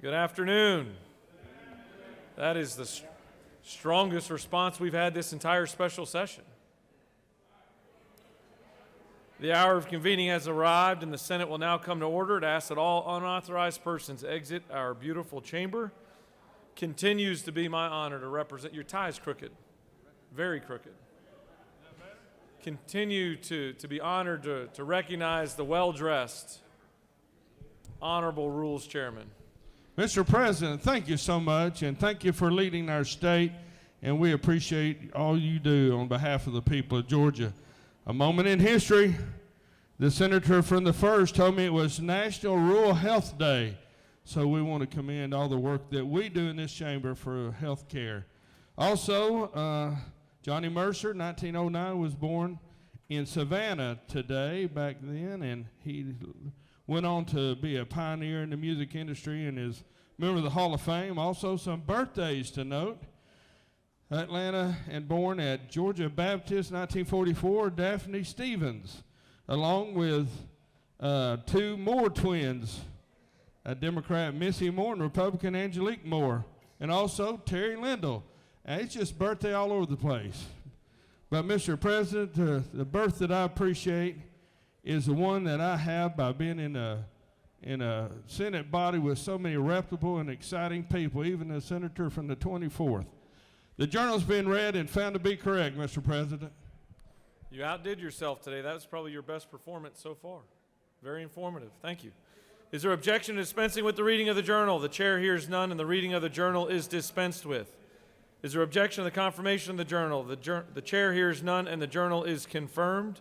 Good afternoon. That is the strongest response we've had this entire special session. The hour of convening has arrived, and the Senate will now come to order. To ask that all unauthorized persons exit our beautiful chamber. Continues to be my honor to represent. Your tie is crooked, very crooked. Continue to be honored to recognize the well-dressed, honorable Rules Chairman. Mr. President, thank you so much, and thank you for leading our state, and we appreciate all you do on behalf of the people of Georgia. A moment in history, the senator from the 1st told me it was National Rural Health Day, so we want to commend all the work that we do in this chamber for health care. Also, Johnny Mercer, 1909, was born in Savannah today, back then, and he went on to be a pioneer in the music industry and is a member of the Hall of Fame. Also, some birthdays to note. Atlanta and born at Georgia Baptist, 1944, Daphne Stevens, along with two more twins, a Democrat, Missy Moore, and Republican, Angelique Moore, and also Terry Lindell. And it's just birthday all over the place. But, Mr. President, the birth that I appreciate is the one that I have by being in a Senate body with so many reputable and exciting people, even the senator from the 24th. The journal's been read and found to be correct, Mr. President. You outdid yourself today. That was probably your best performance so far. Very informative. Thank you. Is there objection to dispensing with the reading of the journal? The chair hears none, and the reading of the journal is dispensed with. Is there objection to the confirmation of the journal? The chair hears none, and the journal is confirmed.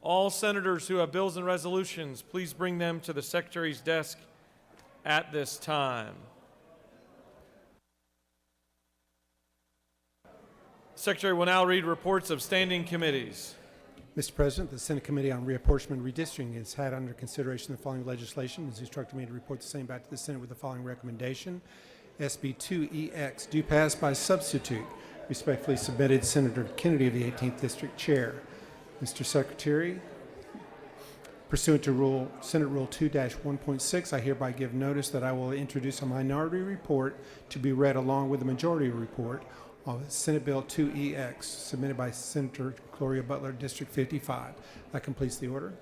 All senators who have bills and resolutions, please bring them to the Secretary's desk at this time. The Secretary will now read reports of standing committees. Mr. President, the Senate Committee on Reapportionment and Redistricting has had under consideration the following legislation. It has instructed me to report the same back to the Senate with the following recommendation. SB 2EX, due pass by substitute. Respectfully submitted, Senator Kennedy of the 18th District Chair. Mr. Secretary, pursuant to Senate Rule 2-1.6, I hereby give notice that I will introduce a minority report to be read along with the majority report of Senate Bill 2EX, submitted by Senator Gloria Butler, District 55. That completes the order.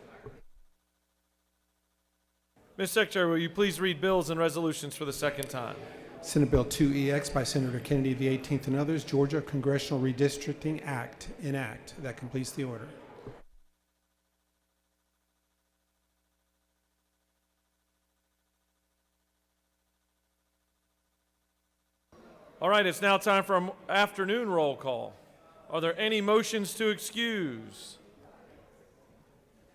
Ms. Secretary, will you please read bills and resolutions for the second time? Senate Bill 2EX by Senator Kennedy of the 18th and others, Georgia Congressional Redistricting Act, enact. That completes the order. All right, it's now time for an afternoon roll call. Are there any motions to excuse?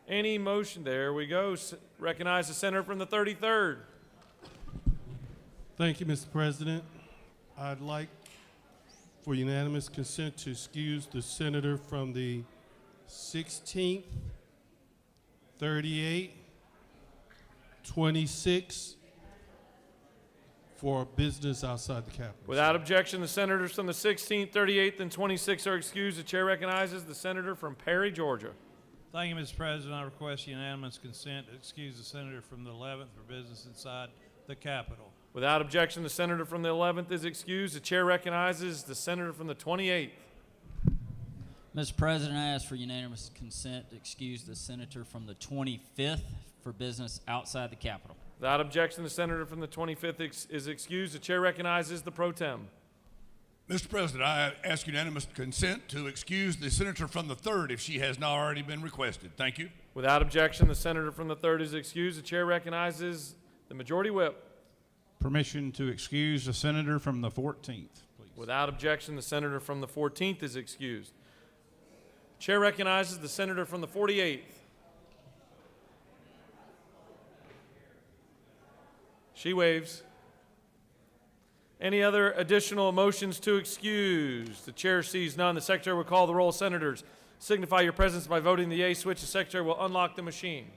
Any motion? There we go. Recognize the senator from the 33rd. Thank you, Mr. President. I'd like for unanimous consent to excuse the senator from the 16th, 38th, 26th for business outside the Capitol. Without objection, the senators from the 16th, 38th, and 26th are excused. The chair recognizes the senator from Perry, Georgia. Thank you, Mr. President. I request unanimous consent to excuse the senator from the 11th for business inside the Capitol. Without objection, the senator from the 11th is excused. The chair recognizes the senator from the 28th. Mr. President, I ask for unanimous consent to excuse the senator from the 25th for business outside the Capitol. Without objection, the senator from the 25th is excused. The chair recognizes the pro tem. Mr. President, I ask unanimous consent to excuse the senator from the 3rd if she has not already been requested. Thank you. Without objection, the senator from the 3rd is excused. The chair recognizes the majority whip. Permission to excuse the senator from the 14th, please. Without objection, the senator from the 14th is excused. Chair recognizes the senator from the 48th. She waves. Any other additional motions to excuse? The chair sees none. The secretary will call the roll. Senators, signify your presence by voting the yea switch. The secretary will unlock the machine.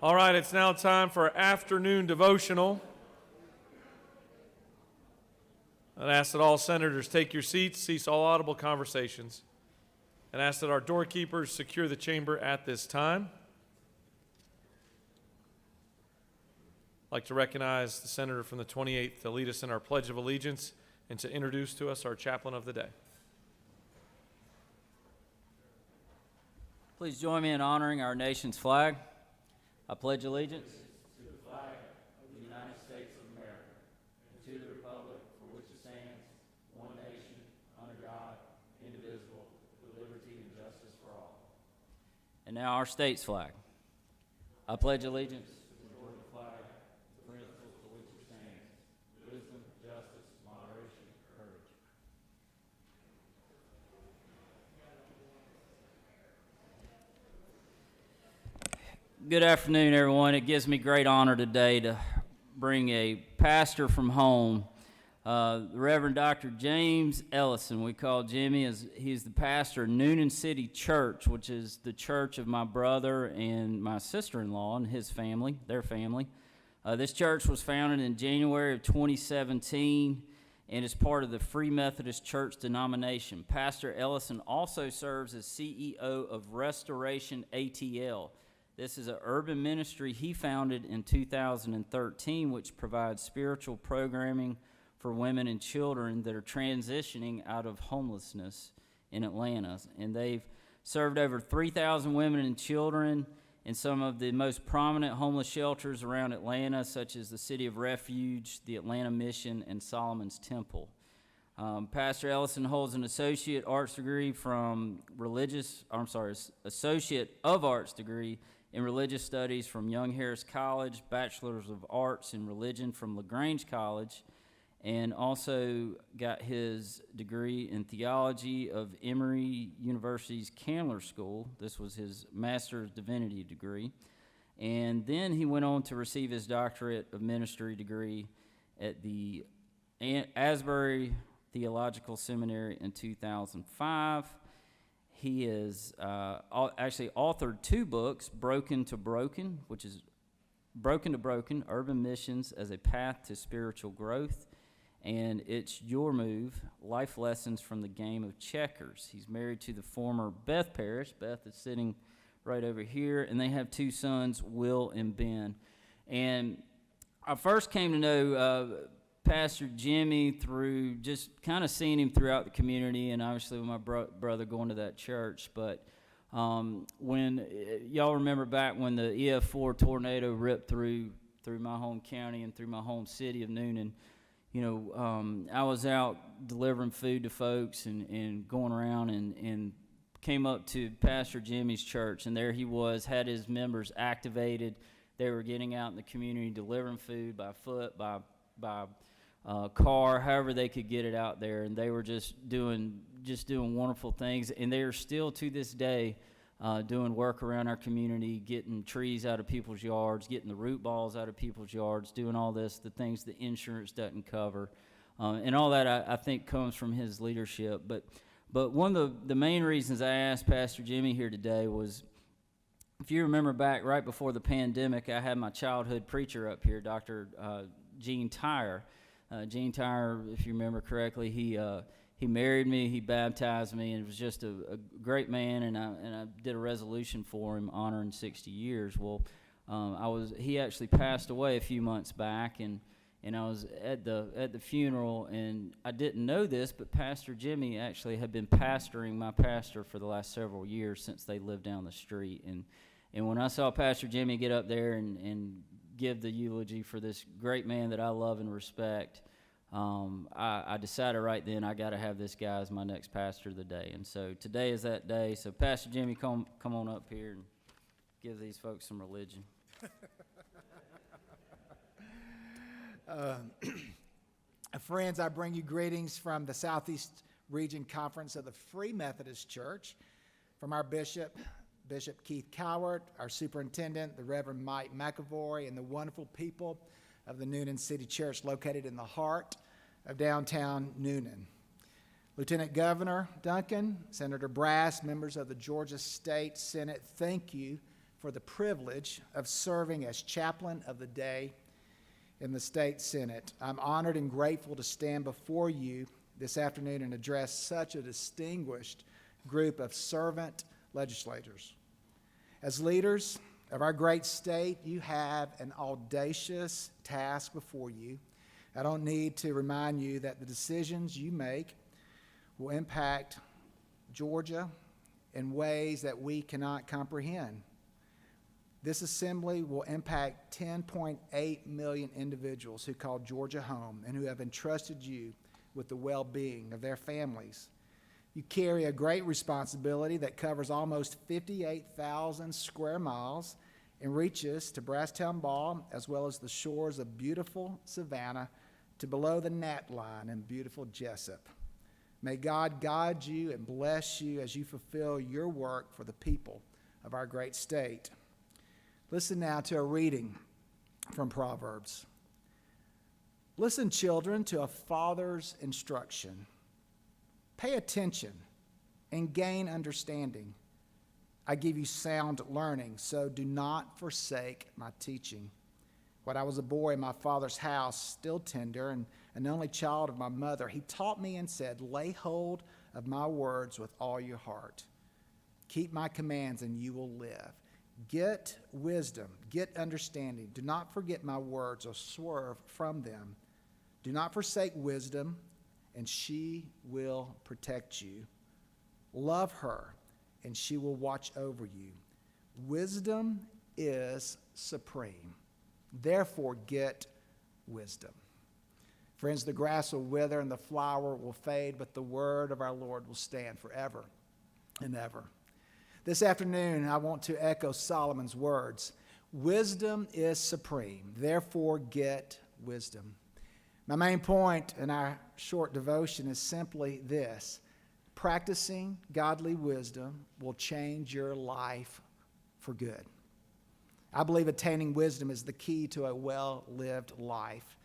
All right, it's now time for afternoon devotional. I'd ask that all senators take your seats, cease all audible conversations, and ask that our doorkeepers secure the chamber at this time. I'd like to recognize the senator from the 28th to lead us in our Pledge of Allegiance and to introduce to us our chaplain of the day. Please join me in honoring our nation's flag. I pledge allegiance to the flag of the United States of America and to the republic for which it stands, one nation, under God, indivisible, with liberty and justice for all. And now our state's flag. I pledge allegiance to the Georgia flag, the principles for which it stands, wisdom, justice, moderation, courage. Good afternoon, everyone. It gives me great honor today to bring a pastor from home, the Reverend Dr. James Ellison. We call Jimmy as he's the pastor of Noonan City Church, which is the church of my brother and my sister-in-law and his family, their family. This church was founded in January of 2017 and is part of the Free Methodist Church denomination. Pastor Ellison also serves as CEO of Restoration ATL. This is an urban ministry he founded in 2013, which provides spiritual programming for women and children that are transitioning out of homelessness in Atlanta. And they've served over 3,000 women and children in some of the most prominent homeless shelters around Atlanta, such as the City of Refuge, the Atlanta Mission, and Solomon's Temple. Pastor Ellison holds an Associate of Arts degree in Religious Studies from Young Harris College, Bachelor's of Arts in Religion from LaGrange College, and also got his degree in Theology of Emory University's Candler School. This was his Master's Divinity degree. And then he went on to receive his Doctorate of Ministry degree at the Asbury Theological Seminary in 2005. He has actually authored 2 books, Broken to Broken, which is Broken to Broken, Urban Missions as a Path to Spiritual Growth, and It's Your Move, Life Lessons from the Game of Checkers. He's married to the former Beth Parrish. Beth is sitting right over here, and they have 2 sons, Will and Ben. And I first came to know Pastor Jimmy through just kind of seeing him throughout the community, and obviously with my brother going to that church. But when y'all remember back when the EF4 tornado ripped through my home county and through my home city of Noonan, I was out delivering food to folks and going around and came up to Pastor Jimmy's church, and there he was, had his members activated. They were getting out in the community, delivering food by foot, by car, however they could get it out there, and they were just doing wonderful things. And they are still to this day doing work around our community, getting trees out of people's yards, getting the root balls out of people's yards, doing all this, the things that insurance doesn't cover, and all that I think comes from his leadership. But one of the main reasons I asked Pastor Jimmy here today was, if you remember back right before the pandemic, I had my childhood preacher up here, Dr. Gene Tyre. Gene Tyre, if you remember correctly, he married me, he baptized me, and was just a great man. And I did a resolution for him honoring 60 years. Well, he actually passed away a few months back, and I was at the funeral, and I didn't know this, but Pastor Jimmy actually had been pastoring my pastor for the last several years since they lived down the street. And when I saw Pastor Jimmy get up there and give the eulogy for this great man that I love and respect, I decided right then I got to have this guy as my next pastor of the day. And so today is that day. So Pastor Jimmy, come on up here and give these folks some religion. Friends, I bring you greetings from the Southeast Region Conference of the Free Methodist Church, from our Bishop Keith Cowart, our Superintendent, the Reverend Mike McAvoy, and the wonderful people of the Noonan City Church located in the heart of downtown Noonan. Lieutenant Governor Duncan, Senator Brass, members of the Georgia State Senate, thank you for the privilege of serving as chaplain of the day in the state Senate. I'm honored and grateful to stand before you this afternoon and address such a distinguished group of servant legislators. As leaders of our great state, you have an audacious task before you. I don't need to remind you that the decisions you make will impact Georgia in ways that we cannot comprehend. This assembly will impact 10.8 million individuals who call Georgia home and who have entrusted you with the well-being of their families. You carry a great responsibility that covers almost 58,000 square miles and reaches to Brasstown Ball as well as the shores of beautiful Savannah to below the Gnat Line in beautiful Jessup. May God guide you and bless you as you fulfill your work for the people of our great state. Listen now to a reading from Proverbs. Listen, children, to a father's instruction. Pay attention and gain understanding. I give you sound learning, so do not forsake my teaching. When I was a boy in my father's house, still tender and an only child of my mother, he taught me and said, lay hold of my words with all your heart. Keep my commands and you will live. Get wisdom, get understanding. Do not forget my words or swerve from them. Do not forsake wisdom, and she will protect you. Love her, and she will watch over you. Wisdom is supreme. Therefore, get wisdom. Friends, the grass will wither and the flower will fade, but the word of our Lord will stand forever and ever. This afternoon, I want to echo Solomon's words. Wisdom is supreme. Therefore, get wisdom. My main point in our short devotion is simply this. Practicing godly wisdom will change your life for good. I believe attaining wisdom is the key to a well-lived life.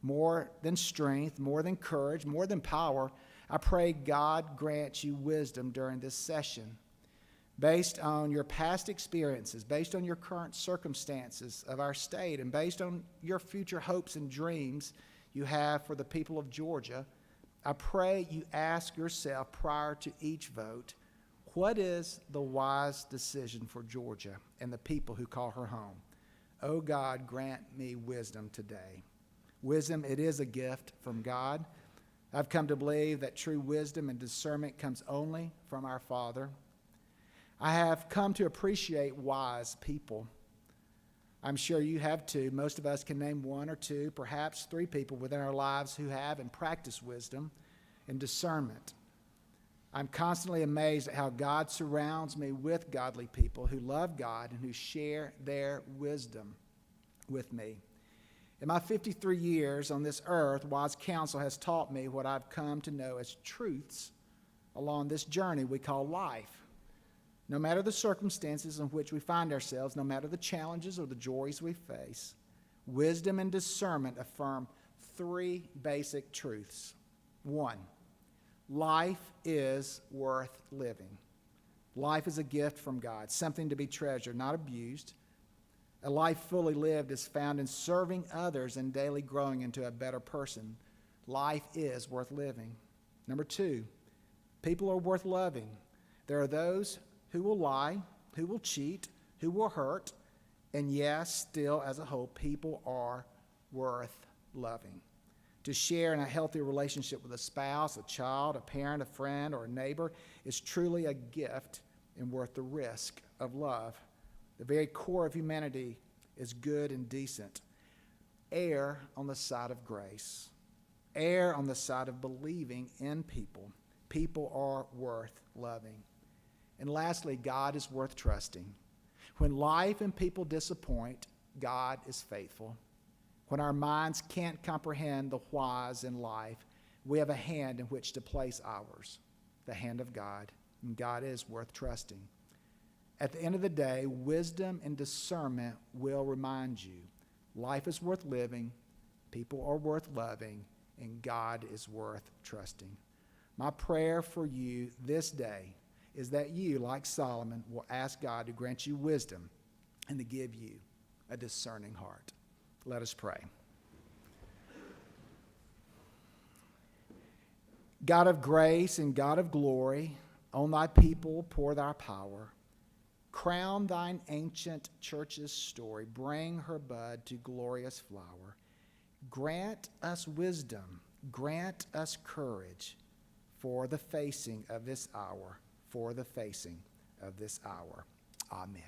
More than strength, more than courage, more than power, I pray God grants you wisdom during this session. Based on your past experiences, based on your current circumstances of our state, and based on your future hopes and dreams you have for the people of Georgia, I pray you ask yourself prior to each vote, what is the wise decision for Georgia and the people who call her home? Oh God, grant me wisdom today. Wisdom, it is a gift from God. I've come to believe that true wisdom and discernment comes only from our Father. I have come to appreciate wise people. I'm sure you have too. Most of us can name one or two, perhaps three people within our lives who have and practice wisdom and discernment. I'm constantly amazed at how God surrounds me with godly people who love God and who share their wisdom with me. In my 53 years on this earth, wise counsel has taught me what I've come to know as truths along this journey we call life. No matter the circumstances in which we find ourselves, no matter the challenges or the joys we face, wisdom and discernment affirm three basic truths. One, life is worth living. Life is a gift from God, something to be treasured, not abused. A life fully lived is found in serving others and daily growing into a better person. Life is worth living. Number two, people are worth loving. There are those who will lie, who will cheat, who will hurt, and yes, still as a whole, people are worth loving. To share in a healthy relationship with a spouse, a child, a parent, a friend, or a neighbor is truly a gift and worth the risk of love. The very core of humanity is good and decent. Err on the side of grace. Err on the side of believing in people. People are worth loving. And lastly, God is worth trusting. When life and people disappoint, God is faithful. When our minds can't comprehend the whys in life, we have a hand in which to place ours, the hand of God, and God is worth trusting. At the end of the day, wisdom and discernment will remind you life is worth living, people are worth loving, and God is worth trusting. My prayer for you this day is that you, like Solomon, will ask God to grant you wisdom and to give you a discerning heart. Let us pray. God of grace and God of glory, on thy people pour thy power. Crown thine ancient church's story. Bring her bud to glorious flower. Grant us wisdom. Grant us courage for the facing of this hour. For the facing of this hour. Amen.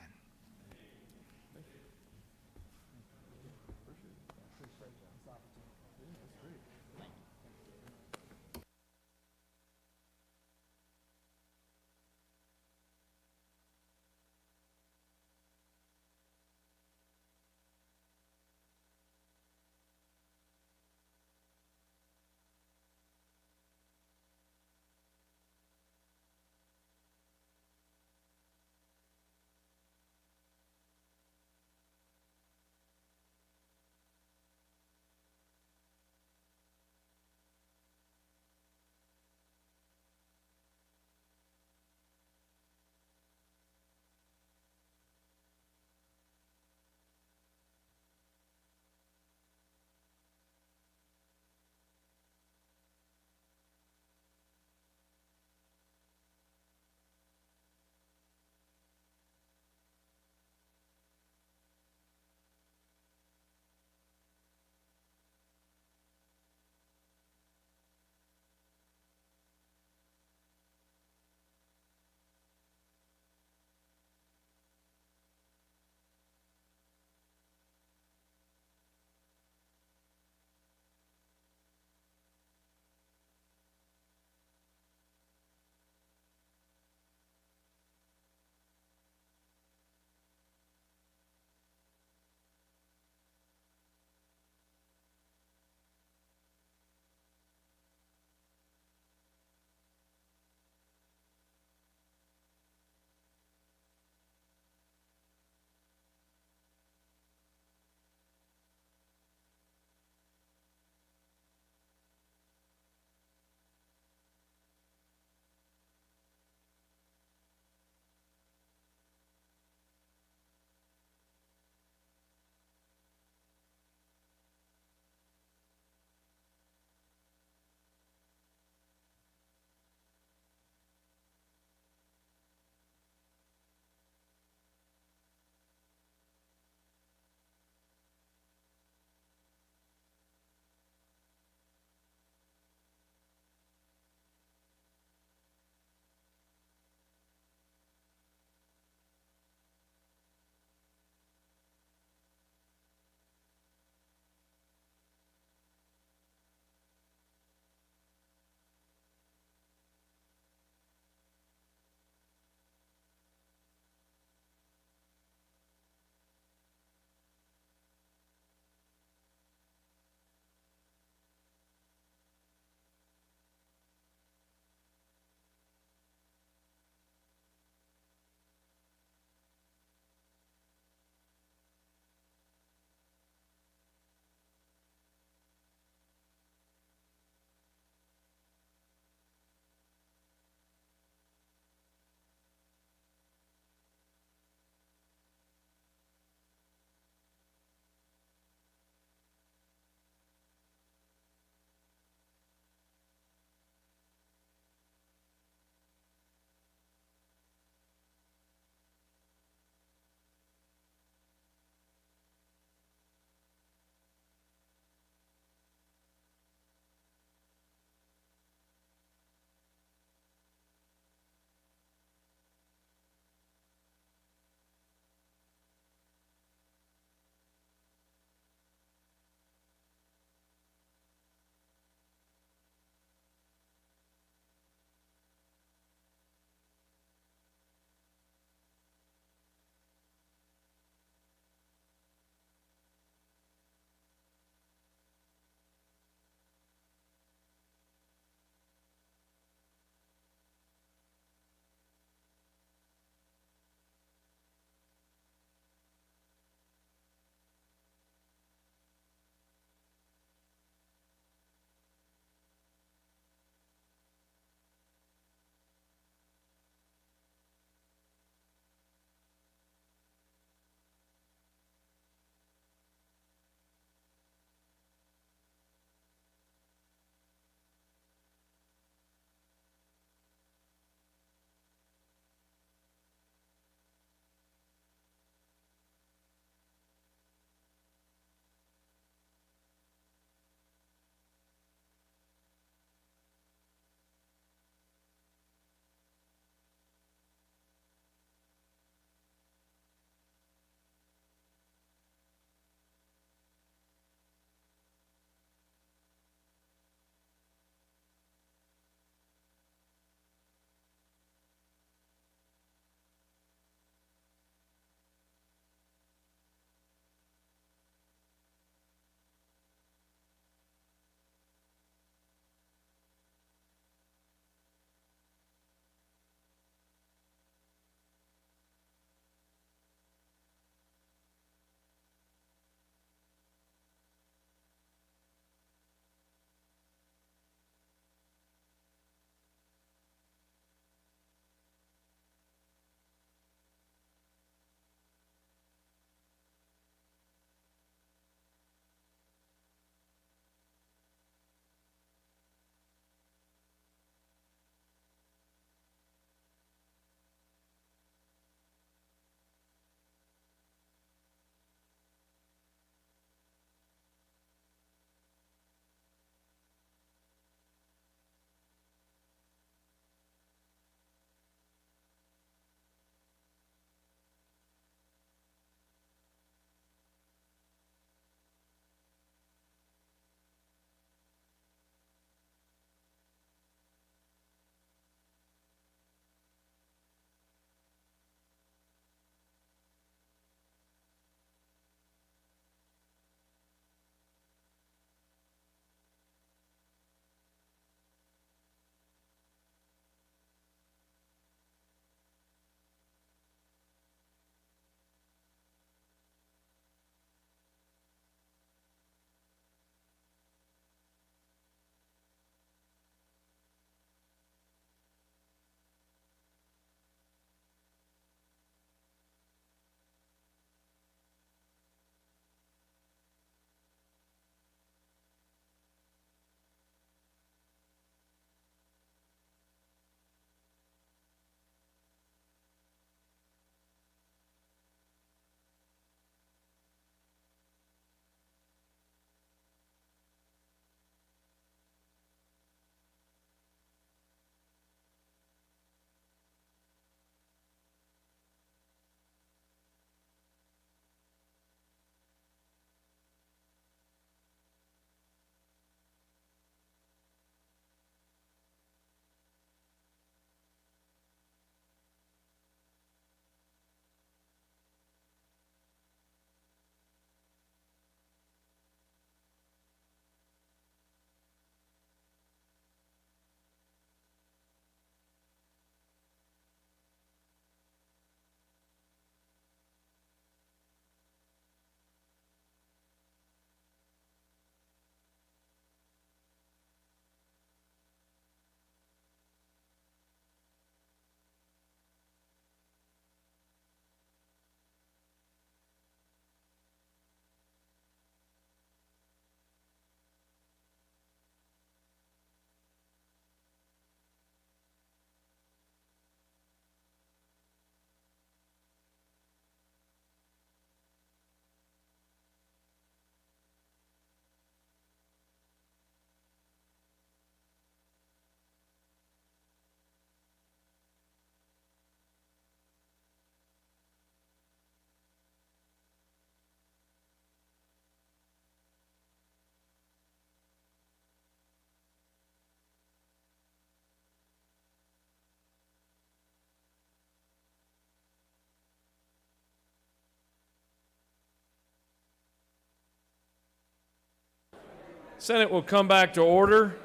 Senate will come back to order.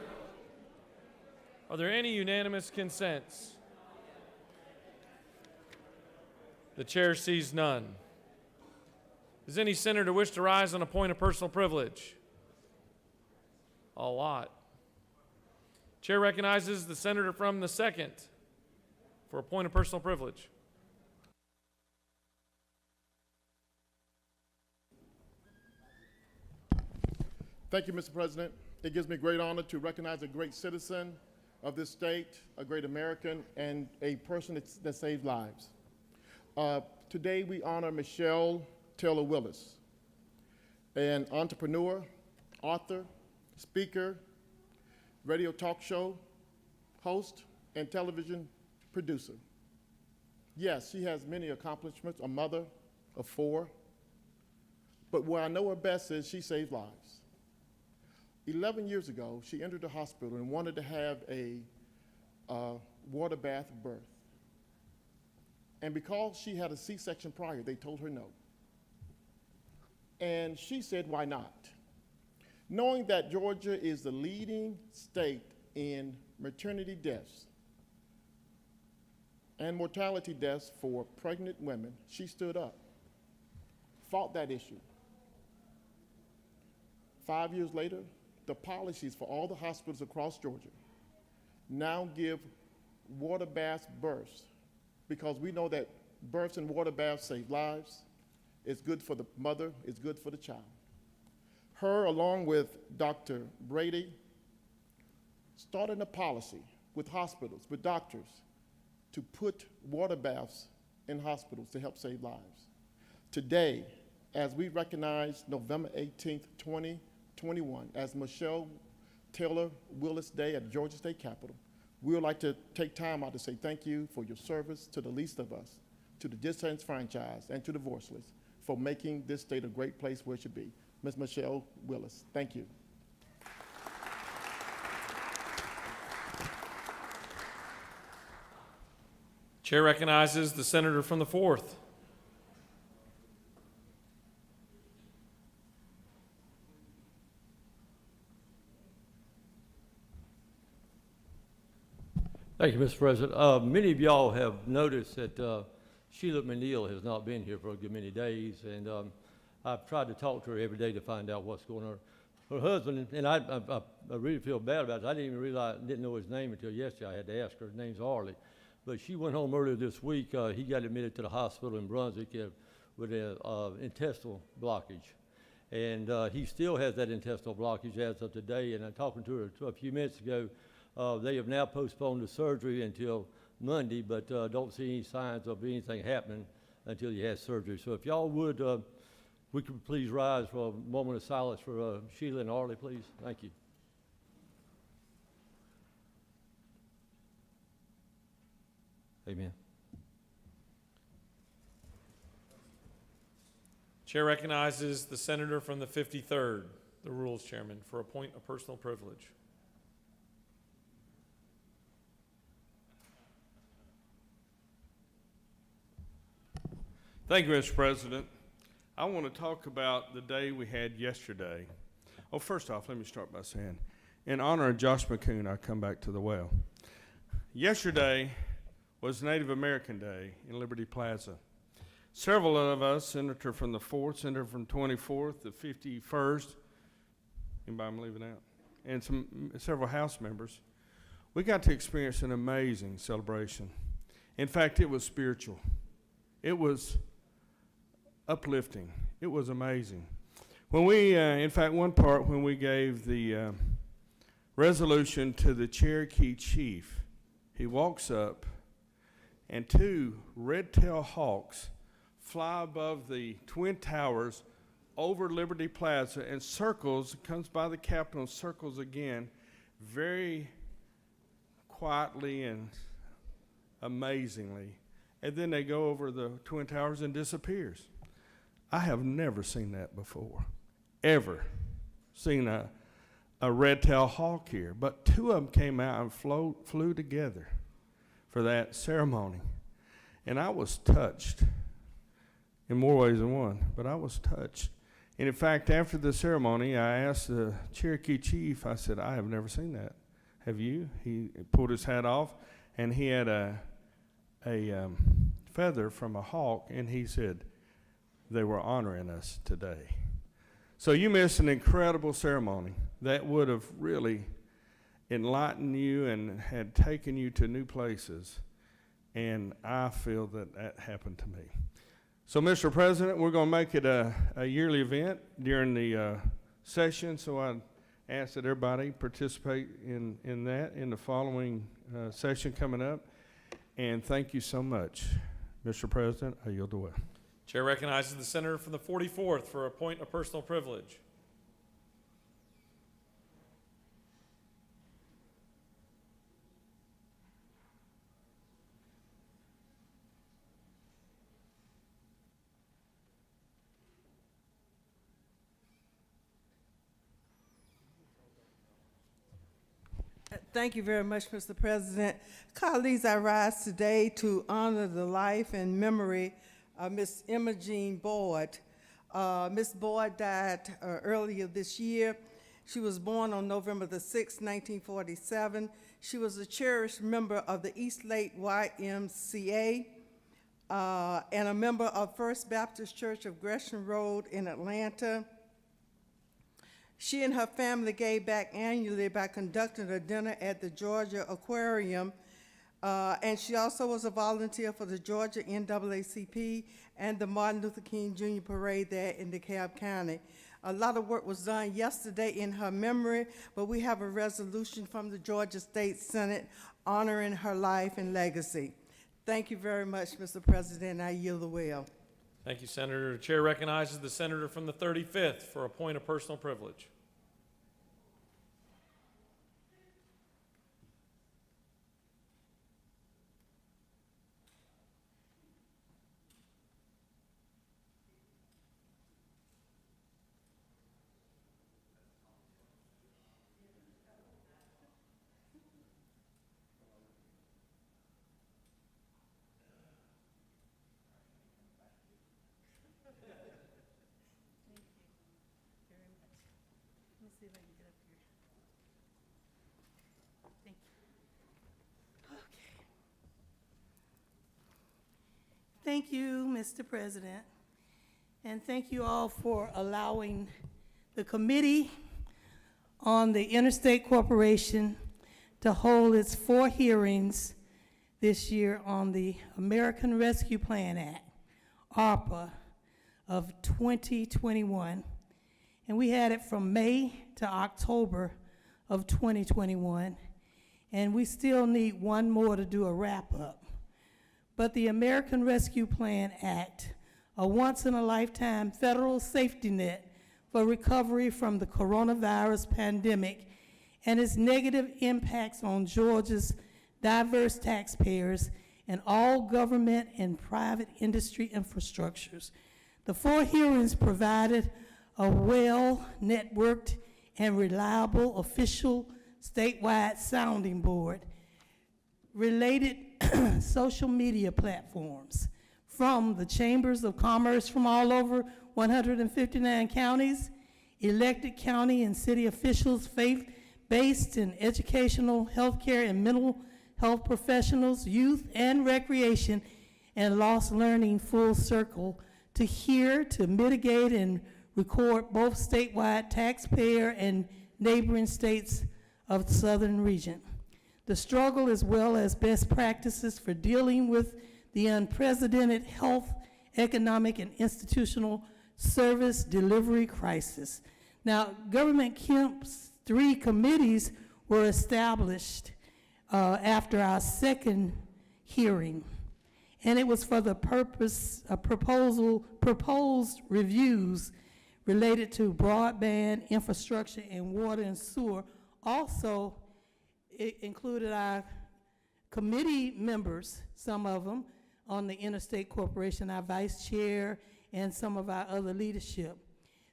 Are there any unanimous consents? The chair sees none. Does any senator wish to rise on a point of personal privilege? A lot. Chair recognizes the senator from the 2nd for a point of personal privilege. Thank you, Mr. President. It gives me great honor to recognize a great citizen of this state, a great American, and a person that saves lives. Today we honor Michelle Taylor Willis, an entrepreneur, author, speaker, radio talk show host, and television producer. Yes, she has many accomplishments, a mother of 4, but where I know her best is she saves lives. 11 years ago, she entered the hospital and wanted to have a water bath birth. And because she had a C-section prior, they told her no. And she said, why not? Knowing that Georgia is the leading state in maternity deaths and mortality deaths for pregnant women, she stood up, fought that issue. 5 years later, the policies for all the hospitals across Georgia now give water bath births, because we know that births and water baths save lives. It's good for the mother, it's good for the child. Her, along with Dr. Brady, started a policy with hospitals, with doctors, to put water baths in hospitals to help save lives. Today, as we recognize November 18th, 2021, as Michelle Taylor Willis Day at Georgia State Capitol, we would like to take time out to say thank you for your service to the least of us, to the disenfranchised, and to the voiceless, for making this state a great place where it should be. Ms. Michelle Willis, thank you. Chair recognizes the senator from the 4th. Thank you, Mr. President. Many of y'all have noticed that Sheila McNeil has not been here for a good many days, and I've tried to talk to her every day to find out what's going on. Her husband, and I really feel bad about it. I didn't even realize, didn't know his name until yesterday. I had to ask her. His name's Arlie. But she went home earlier this week. He got admitted to the hospital in Brunswick with an intestinal blockage. And he still has that intestinal blockage as of today. And I'm talking to her a few minutes ago. They have now postponed the surgery until Monday, but don't see any signs of anything happening until he has surgery. So if y'all would, we could please rise for a moment of silence for Sheila and Arlie, please. Thank you. Amen. Chair recognizes the senator from the 53rd, the Rules Chairman, for a point of personal privilege. Thank you, Mr. President. I want to talk about the day we had yesterday. Oh, first off, let me start by saying, in honor of Josh McCoon, I come back to the well. Yesterday was Native American Day in Liberty Plaza. Several of us, senator from the 4th, senator from 24th, the 51st, anybody I'm leaving out, and several House members, we got to experience an amazing celebration. In fact, it was spiritual. It was uplifting. It was amazing. When we, in fact, one part when we gave the resolution to the Cherokee chief, he walks up and 2 red-tailed hawks fly above the Twin Towers over Liberty Plaza and circles, comes by the Capitol and circles again very quietly and amazingly. And then they go over the Twin Towers and disappears. I have never seen that before, ever seen a red-tailed hawk here. But 2 of them came out and flew together for that ceremony. And I was touched in more ways than one, but I was touched. And in fact, after the ceremony, I asked the Cherokee chief, I said, I have never seen that. Have you? He pulled his hat off, and he had a feather from a hawk, and he said, they were honoring us today. So you missed an incredible ceremony that would have really enlightened you and had taken you to new places. And I feel that that happened to me. So, Mr. President, we're going to make it a yearly event during the session. So I ask that everybody participate in that in the following session coming up. And thank you so much. Mr. President, I yield the way. Chair recognizes the senator from the 44th for a point of personal privilege. Thank you very much, Mr. President. Colleagues, I rise today to honor the life and memory of Miss Imogene Boyd. Miss Boyd died earlier this year. She was born on November the 6th, 1947. She was a cherished member of the East Lake YMCA and a member of First Baptist Church of Gresham Road in Atlanta. She and her family gave back annually by conducting a dinner at the Georgia Aquarium, and she also was a volunteer for the Georgia NAACP and the Martin Luther King Jr. Parade there in DeKalb County. A lot of work was done yesterday in her memory, but we have a resolution from the Georgia State Senate honoring her life and legacy. Thank you very much, Mr. President. I yield the will. Thank you, Senator. The chair recognizes the senator from the 35th for a point of personal privilege. Thank you, Mr. President, and thank you all for allowing the Committee on the Interstate Corporation to hold its 4 hearings this year on the American Rescue Plan Act, ARPA, of 2021. And we had it from May to October of 2021, and we still need one more to do a wrap-up. But the American Rescue Plan Act, a once-in-a-lifetime federal safety net for recovery from the coronavirus pandemic and its negative impacts on Georgia's diverse taxpayers and all government and private industry infrastructures. The 4 hearings provided a well-networked and reliable official statewide sounding board, related social media platforms from the chambers of commerce from all over 159 counties, elected county and city officials, faith-based and educational, healthcare and mental health professionals, youth and recreation, and lost learning full circle to hear, to mitigate and record both statewide taxpayer and neighboring states of the southern region. The struggle, as well as best practices for dealing with the unprecedented health, economic, and institutional service delivery crisis. Now, Government Kemp's 3 committees were established after our 2nd hearing, and it was for the purpose of proposed reviews related to broadband infrastructure and water and sewer. Also, it included our committee members, some of them, on the Interstate Corporation, our vice chair, and some of our other leadership.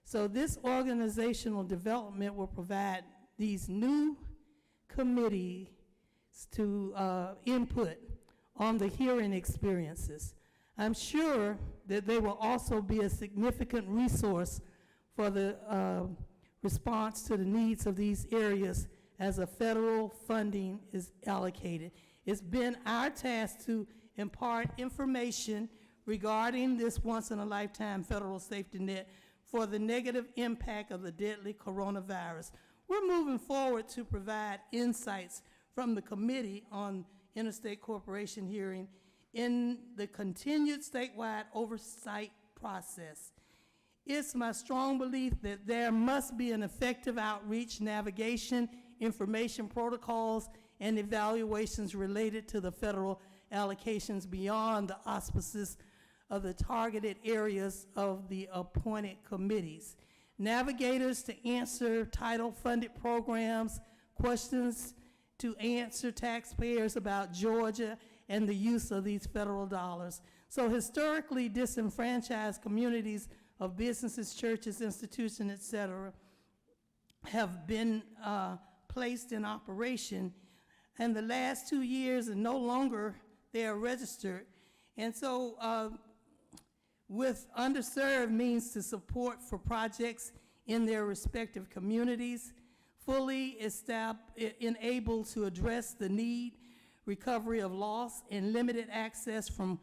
So this organizational development will provide these new committees to input on the hearing experiences. I'm sure that they will also be a significant resource for the response to the needs of these areas as a federal funding is allocated. It's been our task to impart information regarding this once-in-a-lifetime federal safety net for the negative impact of the deadly coronavirus. We're moving forward to provide insights from the Committee on Interstate Corporation hearing in the continued statewide oversight process. It's my strong belief that there must be an effective outreach, navigation, information protocols, and evaluations related to the federal allocations beyond the auspices of the targeted areas of the appointed committees. Navigators to answer title-funded programs, questions to answer taxpayers about Georgia and the use of these federal dollars. So historically disenfranchised communities of businesses, churches, institutions, et cetera, have been placed in operation. And the last 2 years and no longer they are registered. And so with underserved means to support for projects in their respective communities, fully enabled to address the need, recovery of loss, and limited access from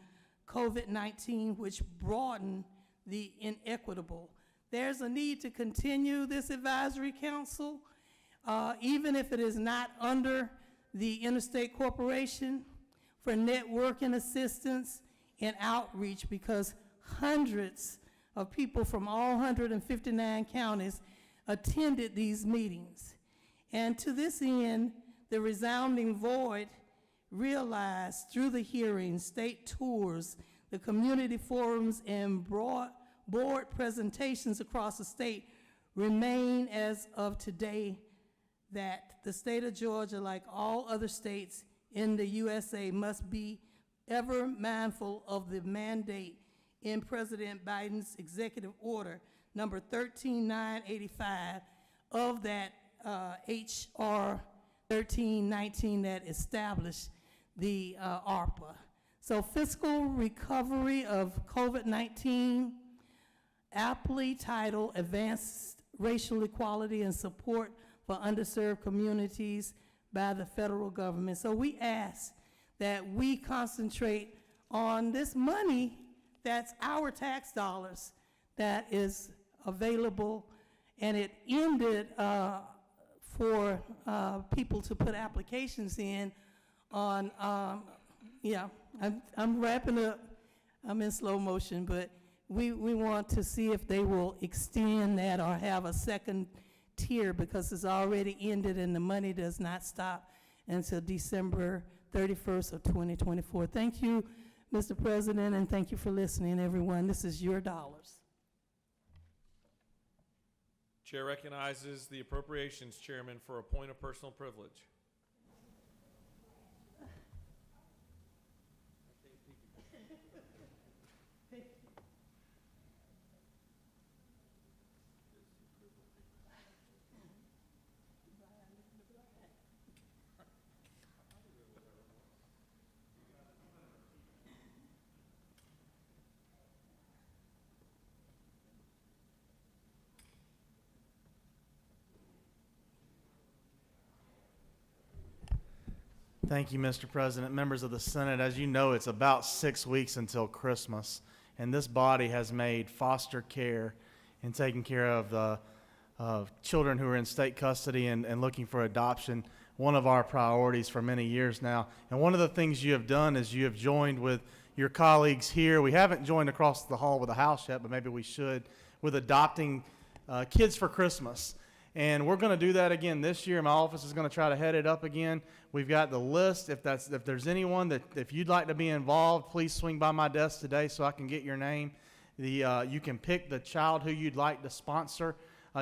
COVID-19, which broaden the inequitable. There's a need to continue this advisory council, even if it is not under the Interstate Corporation, for networking assistance and outreach, because hundreds of people from all 159 counties attended these meetings. And to this end, the resounding void realized through the hearings, state tours, the community forums, and board presentations across the state remain as of today, that the state of Georgia, like all other states in the USA, must be ever mindful of the mandate in President Biden's executive order number 13985 of that H.R. 1319 that established the ARPA. So fiscal recovery of COVID-19, aptly titled Advanced Racial Equality and Support for Underserved Communities by the federal government. So we ask that we concentrate on this money that's our tax dollars that is available, and it ended for people to put applications in on, I'm wrapping up, I'm in slow motion, but we want to see if they will extend that or have a second tier, because it's already ended and the money does not stop until December 31st of 2024. Thank you, Mr. President, and thank you for listening, everyone. This is your dollars. Chair recognizes the Appropriations Chairman for a point of personal privilege. Thank you, Mr. President. Members of the Senate, as you know, it's about 6 weeks until Christmas, and this body has made foster care and taking care of the children who are in state custody and looking for adoption one of our priorities for many years now. And one of the things you have done is you have joined with your colleagues here. We haven't joined across the hall with the House yet, but maybe we should, with adopting kids for Christmas. And we're going to do that again this year. My office is going to try to head it up again. We've got the list. If there's anyone that, if you'd like to be involved, please swing by my desk today so I can get your name. You can pick the child who you'd like to sponsor.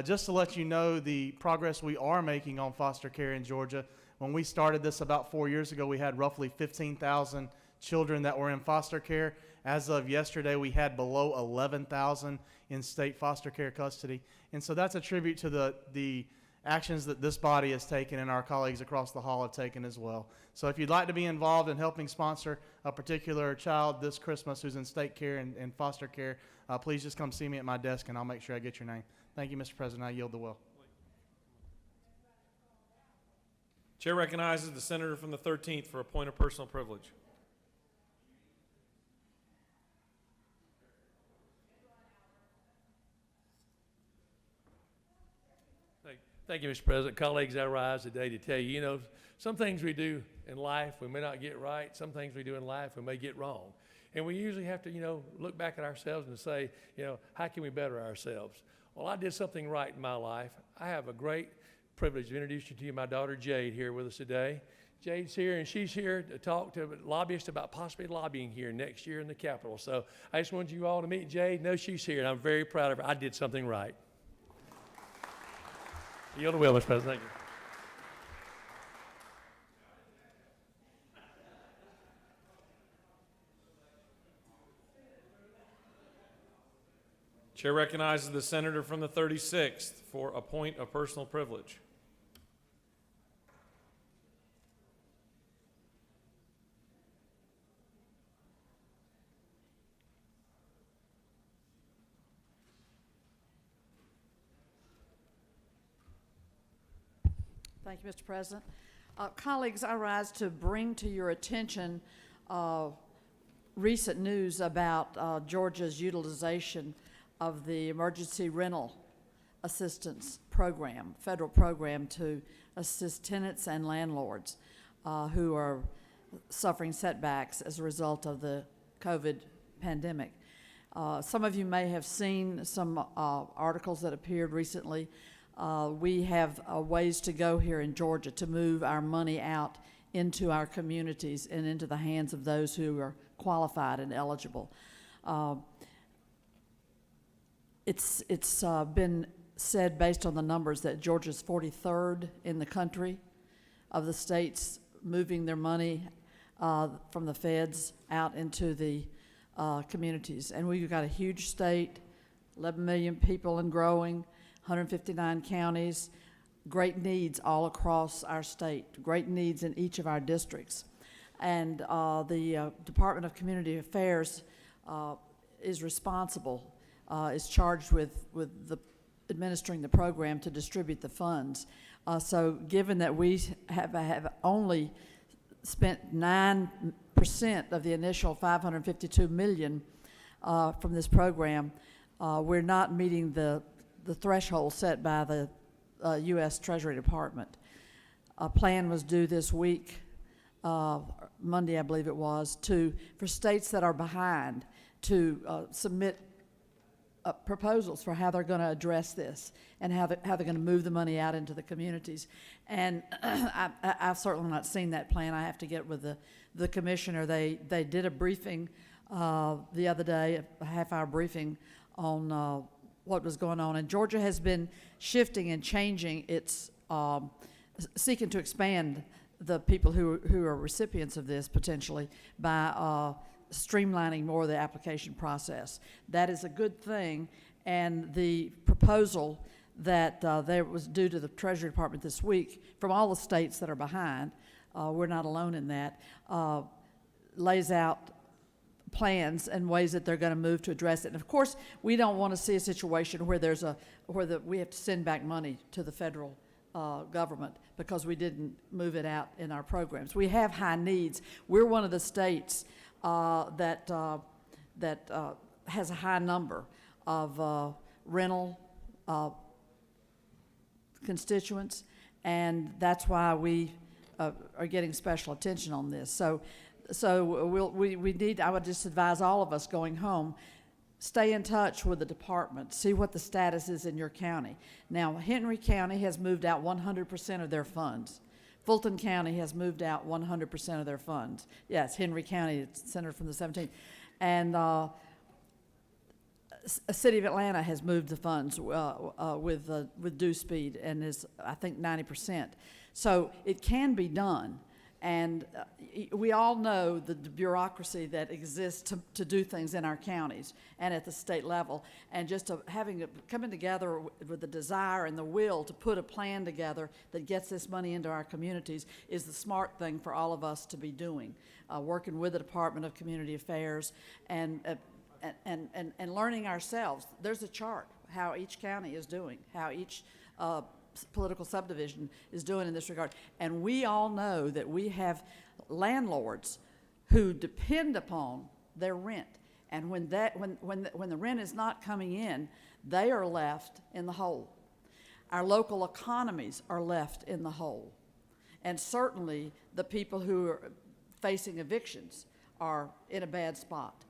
Just to let you know the progress we are making on foster care in Georgia. When we started this about 4 years ago, we had roughly 15,000 children that were in foster care. As of yesterday, we had below 11,000 in state foster care custody. And so that's a tribute to the actions that this body has taken and our colleagues across the hall have taken as well. So if you'd like to be involved in helping sponsor a particular child this Christmas who's in state care and foster care, please just come see me at my desk, and I'll make sure I get your name. Thank you, Mr. President. I yield the will. Chair recognizes the senator from the 13th for a point of personal privilege. Thank you, Mr. President. Colleagues, I rise today to tell you, some things we do in life we may not get right. Some things we do in life we may get wrong. And we usually have to, look back at ourselves and say, how can we better ourselves? Well, I did something right in my life. I have a great privilege to introduce you to my daughter, Jade, here with us today. Jade's here, and she's here to talk to lobbyists about possibly lobbying here next year in the Capitol. So I just wanted you all to meet Jade, know she's here, and I'm very proud of her. I did something right. Yield the will, Mr. President. Thank you. Chair recognizes the senator from the 36th for a point of personal privilege. Thank you, Mr. President. Colleagues, I rise to bring to your attention recent news about Georgia's utilization of the Emergency Rental Assistance Program, federal program to assist tenants and landlords who are suffering setbacks as a result of the COVID pandemic. Some of you may have seen some articles that appeared recently. We have ways to go here in Georgia to move our money out into our communities and into the hands of those who are qualified and eligible. It's been said, based on the numbers, that Georgia's 43rd in the country of the states moving their money from the feds out into the communities. And we've got a huge state, 11 million people and growing, 159 counties, great needs all across our state, great needs in each of our districts. And the Department of Community Affairs is responsible, is charged with administering the program to distribute the funds. So given that we have only spent 9% of the initial $552 million from this program, we're not meeting the threshold set by the U.S. Treasury Department. A plan was due this week, Monday I believe it was, for states that are behind to submit proposals for how they're going to address this and how they're going to move the money out into the communities. And I've certainly not seen that plan. I have to get with the commissioner. They did a briefing the other day, a half-hour briefing on what was going on. And Georgia has been shifting and changing its, seeking to expand the people who are recipients of this potentially by streamlining more of the application process. That is a good thing, and the proposal that there was due to the Treasury Department this week from all the states that are behind, we're not alone in that, lays out plans and ways that they're going to move to address it. And of course, we don't want to see a situation where we have to send back money to the federal government because we didn't move it out in our programs. We have high needs. We're one of the states that has a high number of rental constituents, and that's why we are getting special attention on this. So we need, I would just advise all of us going home, stay in touch with the department, see what the status is in your county. Now, Henry County has moved out 100% of their funds. Fulton County has moved out 100% of their funds. Yes, Henry County, it's Senator from the 17th. And City of Atlanta has moved the funds with due speed and is, I think, 90%. So it can be done. And we all know the bureaucracy that exists to do things in our counties and at the state level. And just coming together with the desire and the will to put a plan together that gets this money into our communities is the smart thing for all of us to be doing, working with the Department of Community Affairs and and learning ourselves. There's a chart how each county is doing, how each political subdivision is doing in this regard. And we all know that we have landlords who depend upon their rent. And when the rent is not coming in, they are left in the hole. Our local economies are left in the hole. And certainly the people who are facing evictions are in a bad spot.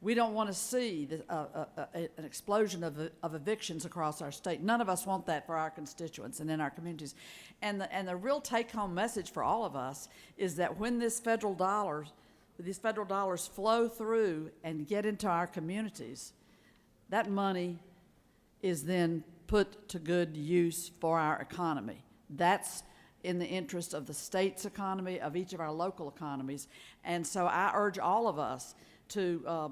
We don't want to see an explosion of evictions across our state. None of us want that for our constituents and in our communities. And the real take-home message for all of us is that when these federal dollars flow through and get into our communities, that money is then put to good use for our economy. That's in the interest of the state's economy, of each of our local economies. And so I urge all of us to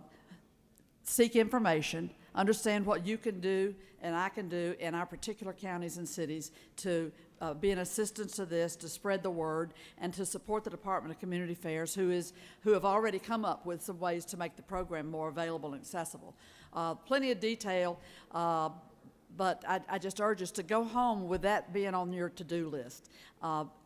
seek information, understand what you can do and I can do in our particular counties and cities to be an assistance to this, to spread the word, and to support the Department of Community Affairs, who have already come up with some ways to make the program more available and accessible. Plenty of detail, but I just urge us to go home with that being on your to-do list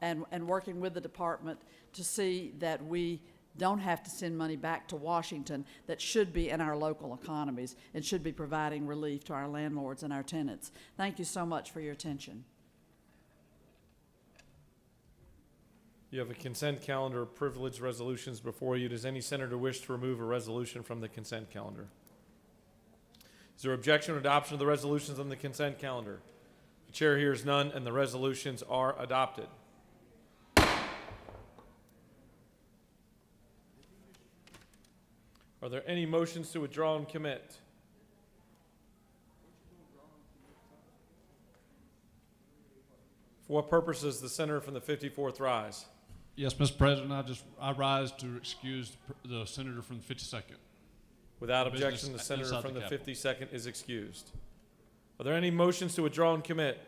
and working with the department to see that we don't have to send money back to Washington that should be in our local economies and should be providing relief to our landlords and our tenants. Thank you so much for your attention. You have a consent calendar of privileged resolutions before you. Does any senator wish to remove a resolution from the consent calendar? Is there objection or adoption of the resolutions on the consent calendar? The chair hears none, and the resolutions are adopted. Are there any motions to withdraw and commit? For what purpose does the senator from the 54th rise? Yes, Mr. President, I rise to excuse the senator from the 52nd. Without objection, the senator from the 52nd is excused. Are there any motions to withdraw and commit?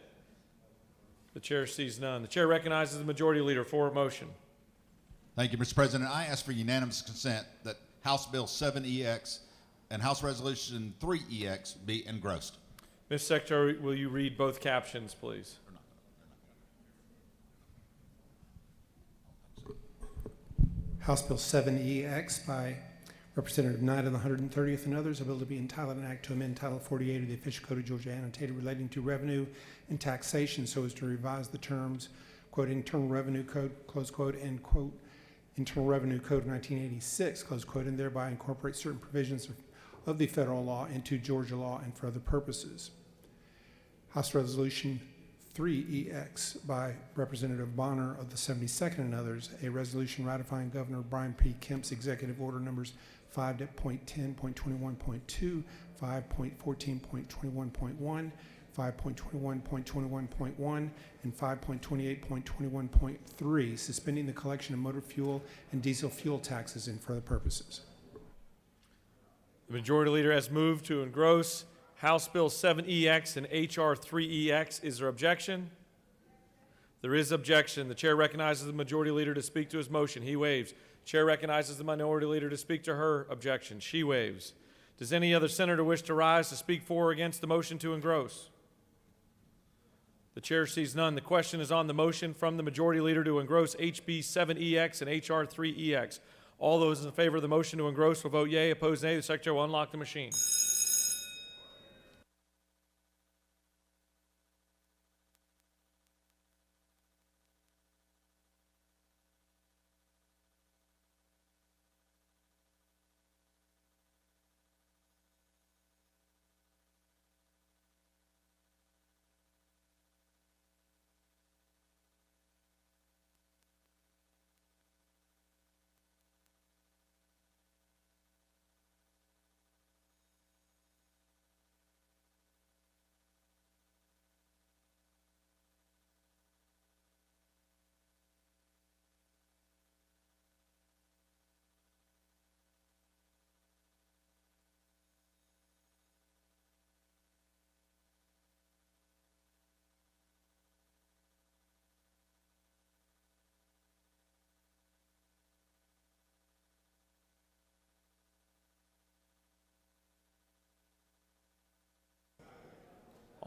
The chair sees none. The chair recognizes the majority leader for a motion. Thank you, Mr. President. I ask for unanimous consent that House Bill 7EX and House Resolution 3EX be engrossed. Ms. Secretary, will you read both captions, please? House Bill 7EX by Representative Knight of the 130th and others, a bill to be entitled an act to amend Title 48 of the Official Code of Georgia annotated relating to revenue and taxation so as to revise the terms, quote, Internal Revenue Code, close quote, and quote, Internal Revenue Code 1986, close quote, and thereby incorporate certain provisions of the federal law into Georgia law and for other purposes. House Resolution 3EX by Representative Bonner of the 72nd and others, a resolution ratifying Governor Brian P. Kemp's executive order numbers 5.10.21.2, 5.14.21.1, 5.21.21.1, and 5.28.21.3, suspending the collection of motor fuel and diesel fuel taxes and for other purposes. The majority leader has moved to engross House Bill 7EX and HR 3EX. Is there objection? There is objection. The chair recognizes the majority leader to speak to his motion. He waives. Chair recognizes the minority leader to speak to her objection. She waives. Does any other senator wish to rise to speak for or against the motion to engross? The chair sees none. The question is on the motion from the majority leader to engross HB 7EX and HR 3EX. All those in favor of the motion to engross will vote yea. Opposed, nay. The secretary will unlock the machine.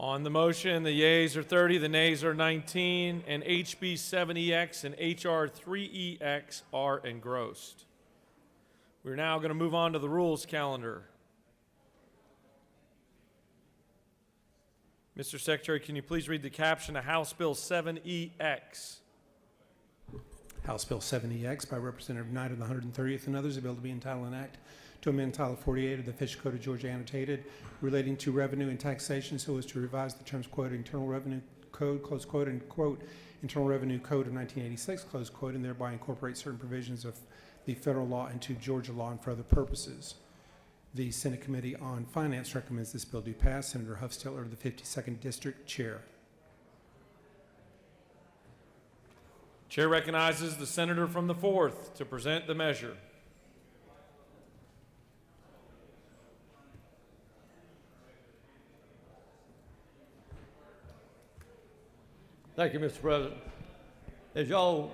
On the motion, the yeas are 30, the nays are 19, and HB 7EX and HR 3EX are engrossed. We're now going to move on to the rules calendar. Mr. Secretary, can you please read the caption of House Bill 7EX? House Bill 7EX by Representative Knight of the 130th and others, a bill to be entitled an act to amend Title 48 of the Fish Code of Georgia annotated relating to revenue and taxation so as to revise the terms, quote, Internal Revenue Code, close quote, and, quote, Internal Revenue Code of 1986, close quote, and thereby incorporate certain provisions of the federal law into Georgia law and for other purposes. The Senate Committee on Finance recommends this bill do pass. Senator Huffstiller of the 52nd District, Chair. Chair recognizes the senator from the 4th to present the measure. Thank you, Mr. President. As we all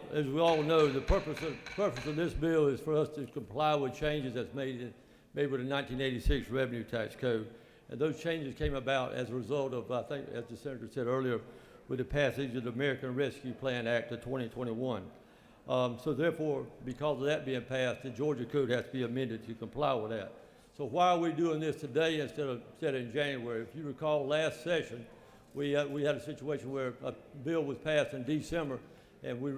know, the purpose of this bill is for us to comply with changes that's made with the 1986 Revenue Tax Code. And those changes came about as a result of, I think, as the Senator said earlier, with the passage of the American Rescue Plan Act of 2021. So therefore, because of that being passed, the Georgia Code has to be amended to comply with that. So why are we doing this today instead of in January? If you recall, last session, we had a situation where a bill was passed in December, and we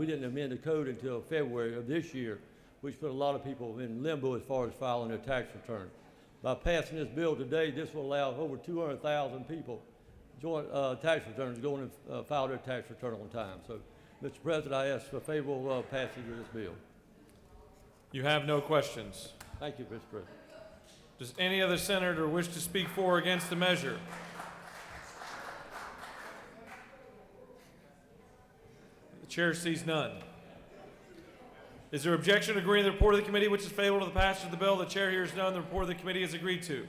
didn't amend the code until February of this year, which put a lot of people in limbo as far as filing their tax return. By passing this bill today, this will allow over 200,000 people joint tax returns to go in and file their tax return on time. So, Mr. President, I ask for favorable passage of this bill. You have no questions. Thank you, Mr. President. Does any other senator wish to speak for or against the measure? The chair sees none. Is there objection to agreeing to the report of the committee which is favorable to the passage of the bill? The chair hears none. The report of the committee is agreed to.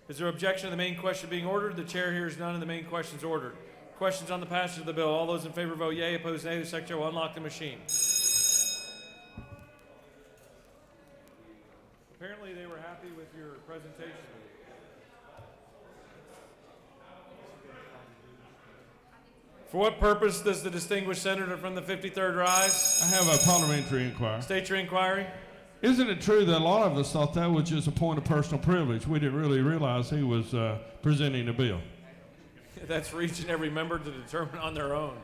Is there objection to the main question being ordered? The chair hears none and the main question is ordered. Questions on the passage of the bill. All those in favor vote yea. Opposed nay. The secretary will unlock the machine. Apparently they were happy with your presentation. For what purpose does the distinguished senator from the 53rd rise? I have a parliamentary inquiry. State your inquiry. Isn't it true that a lot of us thought that was just a point of personal privilege? We didn't really realize he was presenting a bill. That's for each and every member to determine on their own.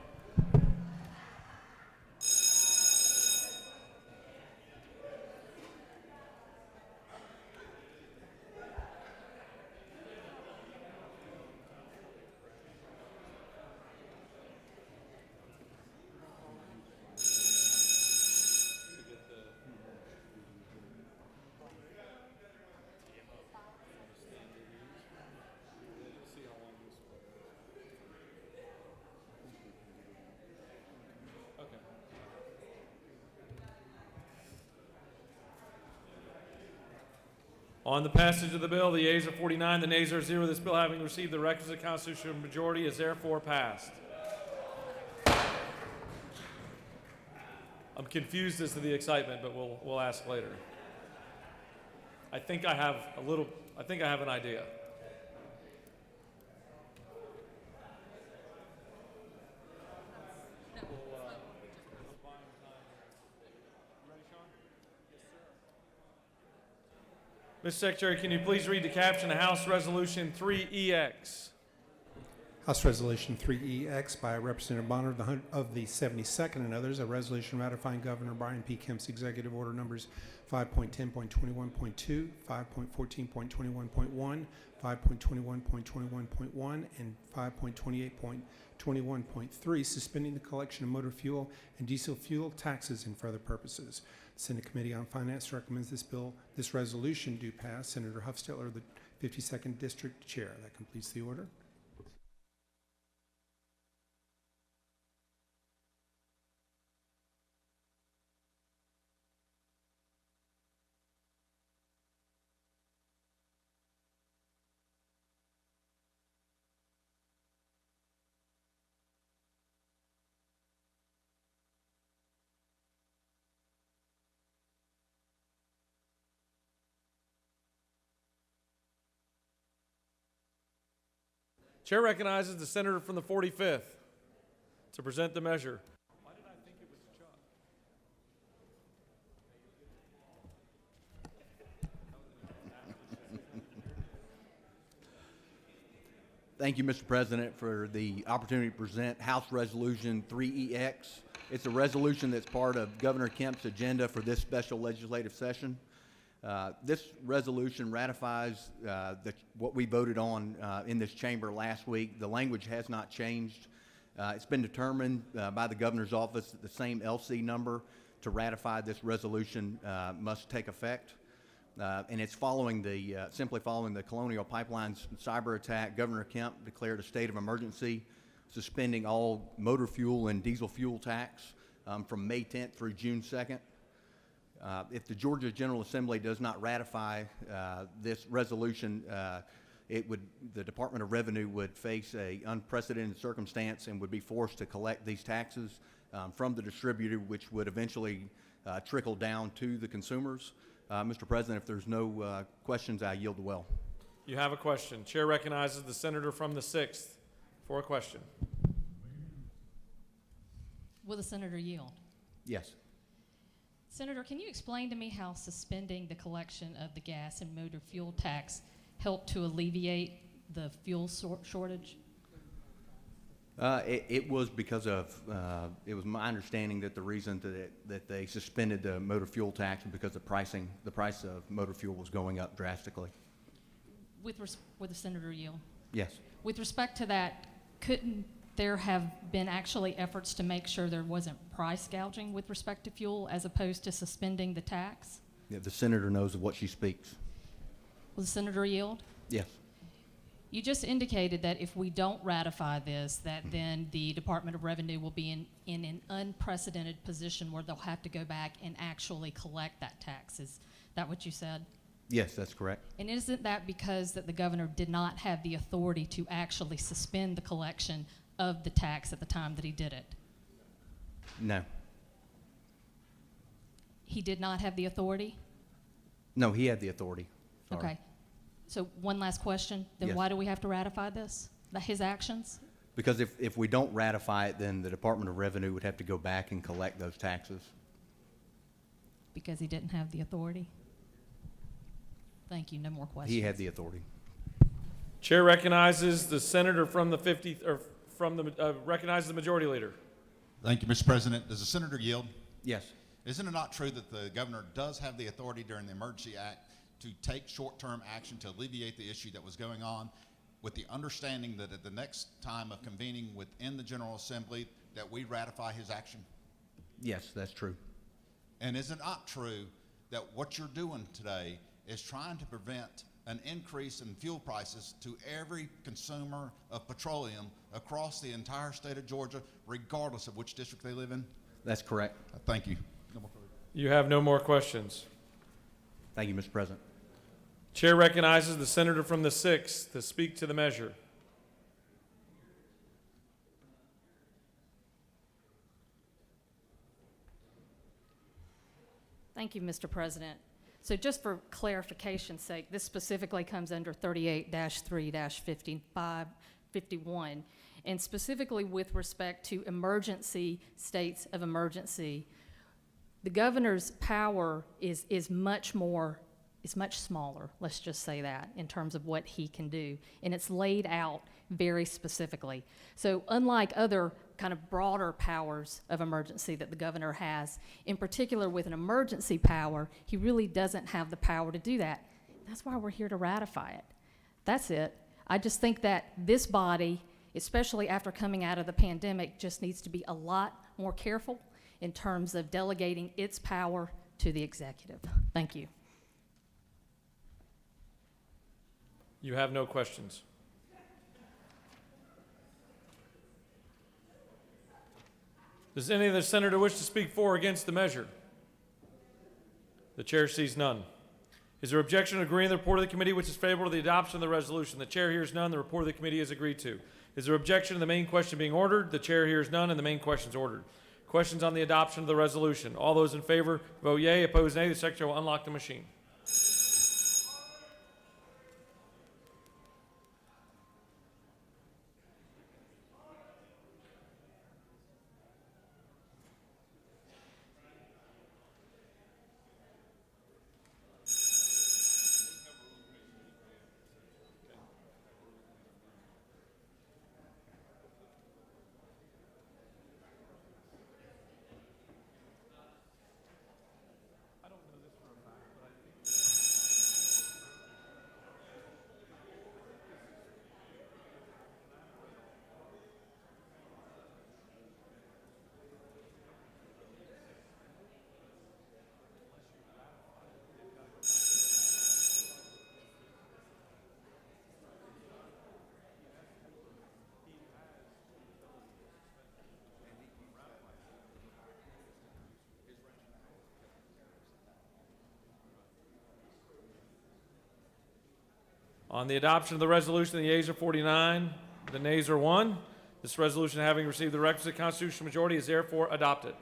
On the passage of the bill, the yeas are 49, the nays are 0. This bill, having received the requisite constitutional majority, is therefore passed. I'm confused as to the excitement, but we'll ask later. I think I have an idea. Mr. Secretary, can you please read the caption of House Resolution 3EX? House Resolution 3EX by Representative Bonner of the 72nd and others, a resolution ratifying Governor Brian P. Kemp's executive order numbers 5.10.21.2, 5.14.21.1, 5.21.21.1, and 5.28.21.3, suspending the collection of motor fuel and diesel fuel taxes and for other purposes. The Senate Committee on Finance recommends this resolution do pass. Senator Huffstiller of the 52nd District, Chair. That completes the order. Chair recognizes the senator from the 45th to present the measure. Why did I think it was Chuck? Thank you, Mr. President, for the opportunity to present House Resolution 3EX. It's a resolution that's part of Governor Kemp's agenda for this special legislative session. This resolution ratifies what we voted on in this chamber last week. The language has not changed. It's been determined by the governor's office that the same LC number to ratify this resolution must take effect. And it's following simply following the Colonial Pipelines cyber attack. Governor Kemp declared a state of emergency, suspending all motor fuel and diesel fuel tax from May 10th through June 2nd. If the Georgia General Assembly does not ratify this resolution, the Department of Revenue would face an unprecedented circumstance and would be forced to collect these taxes from the distributor, which would eventually trickle down to the consumers. Mr. President, if there's no questions, I yield the well. You have a question. Chair recognizes the senator from the 6th for a question. Will the senator yield? Yes. Senator, can you explain to me how suspending the collection of the gas and motor fuel tax helped to alleviate the fuel shortage? It was because of, it was my understanding that the reason that they suspended the motor fuel tax was because the price of motor fuel was going up drastically. With the senator yield? Yes. With respect to that, couldn't there have been actually efforts to make sure there wasn't price gouging with respect to fuel as opposed to suspending the tax? Yeah, the senator knows of what she speaks. Will the senator yield? Yes. You just indicated that if we don't ratify this, that then the Department of Revenue will be in an unprecedented position where they'll have to go back and actually collect that tax. Is that what you said? Yes, that's correct. And isn't that because that the governor did not have the authority to actually suspend the collection of the tax at the time that he did it? No. He did not have the authority? No, he had the authority. Sorry. Okay. So one last question, then Yes. why do we have to ratify this, his actions? Because if we don't ratify it, then the Department of Revenue would have to go back and collect those taxes. Because he didn't have the authority? Thank you, no more questions. He had the authority. Chair recognizes the senator from the 50th, or from the, recognizes the majority leader. Thank you, Mr. President. Does the senator yield? Yes. Isn't it not true that the governor does have the authority during the Emergency Act to take short-term action to alleviate the issue that was going on, with the understanding that at the next time of convening within the General Assembly that we ratify his action? Yes, that's true. And is it not true that what you're doing today is trying to prevent an increase in fuel prices to every consumer of petroleum across the entire state of Georgia, regardless of which district they live in? That's correct. Thank you. You have no more questions. Thank you, Mr. President. Chair recognizes the senator from the 6th to speak to the measure. Thank you, Mr. President. So just for clarification's sake, this specifically comes under 38-3-5551, and specifically with respect to emergency states of emergency, the governor's power is much smaller, let's just say that, in terms of what he can do, and it's laid out very specifically. So unlike other kind of broader powers of emergency that the governor has, in particular with an emergency power, he really doesn't have the power to do that. That's why we're here to ratify it. That's it. I just think that this body, especially after coming out of the pandemic, just needs to be a lot more careful in terms of delegating its power to the executive. Thank you. You have no questions. Does any other senator wish to speak for or against the measure? The chair sees none. Is there objection to agreeing the report of the committee which is favorable to the adoption of the resolution? The chair hears none. The report of the committee is agreed to. Is there objection to the main question being ordered? The chair hears none, and the main question is ordered. Questions on the adoption of the resolution. All those in favor vote yea. Opposed, nay. The secretary will unlock the machine. On the adoption of the resolution, the yeas are 49, the nays are 1. This resolution, having received the requisite constitutional majority, is therefore adopted.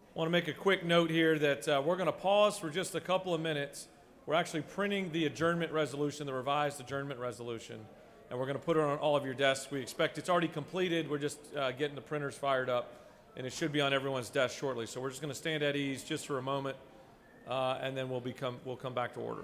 I want to make a quick note here that we're going to pause for just a couple of minutes. We're actually printing the adjournment resolution, the revised adjournment resolution, and we're going to put it on all of your desks. We expect it's already completed. We're just getting the printers fired up, and it should be on everyone's desk shortly. So we're just going to stand at ease just for a moment, and then we'll come back to order.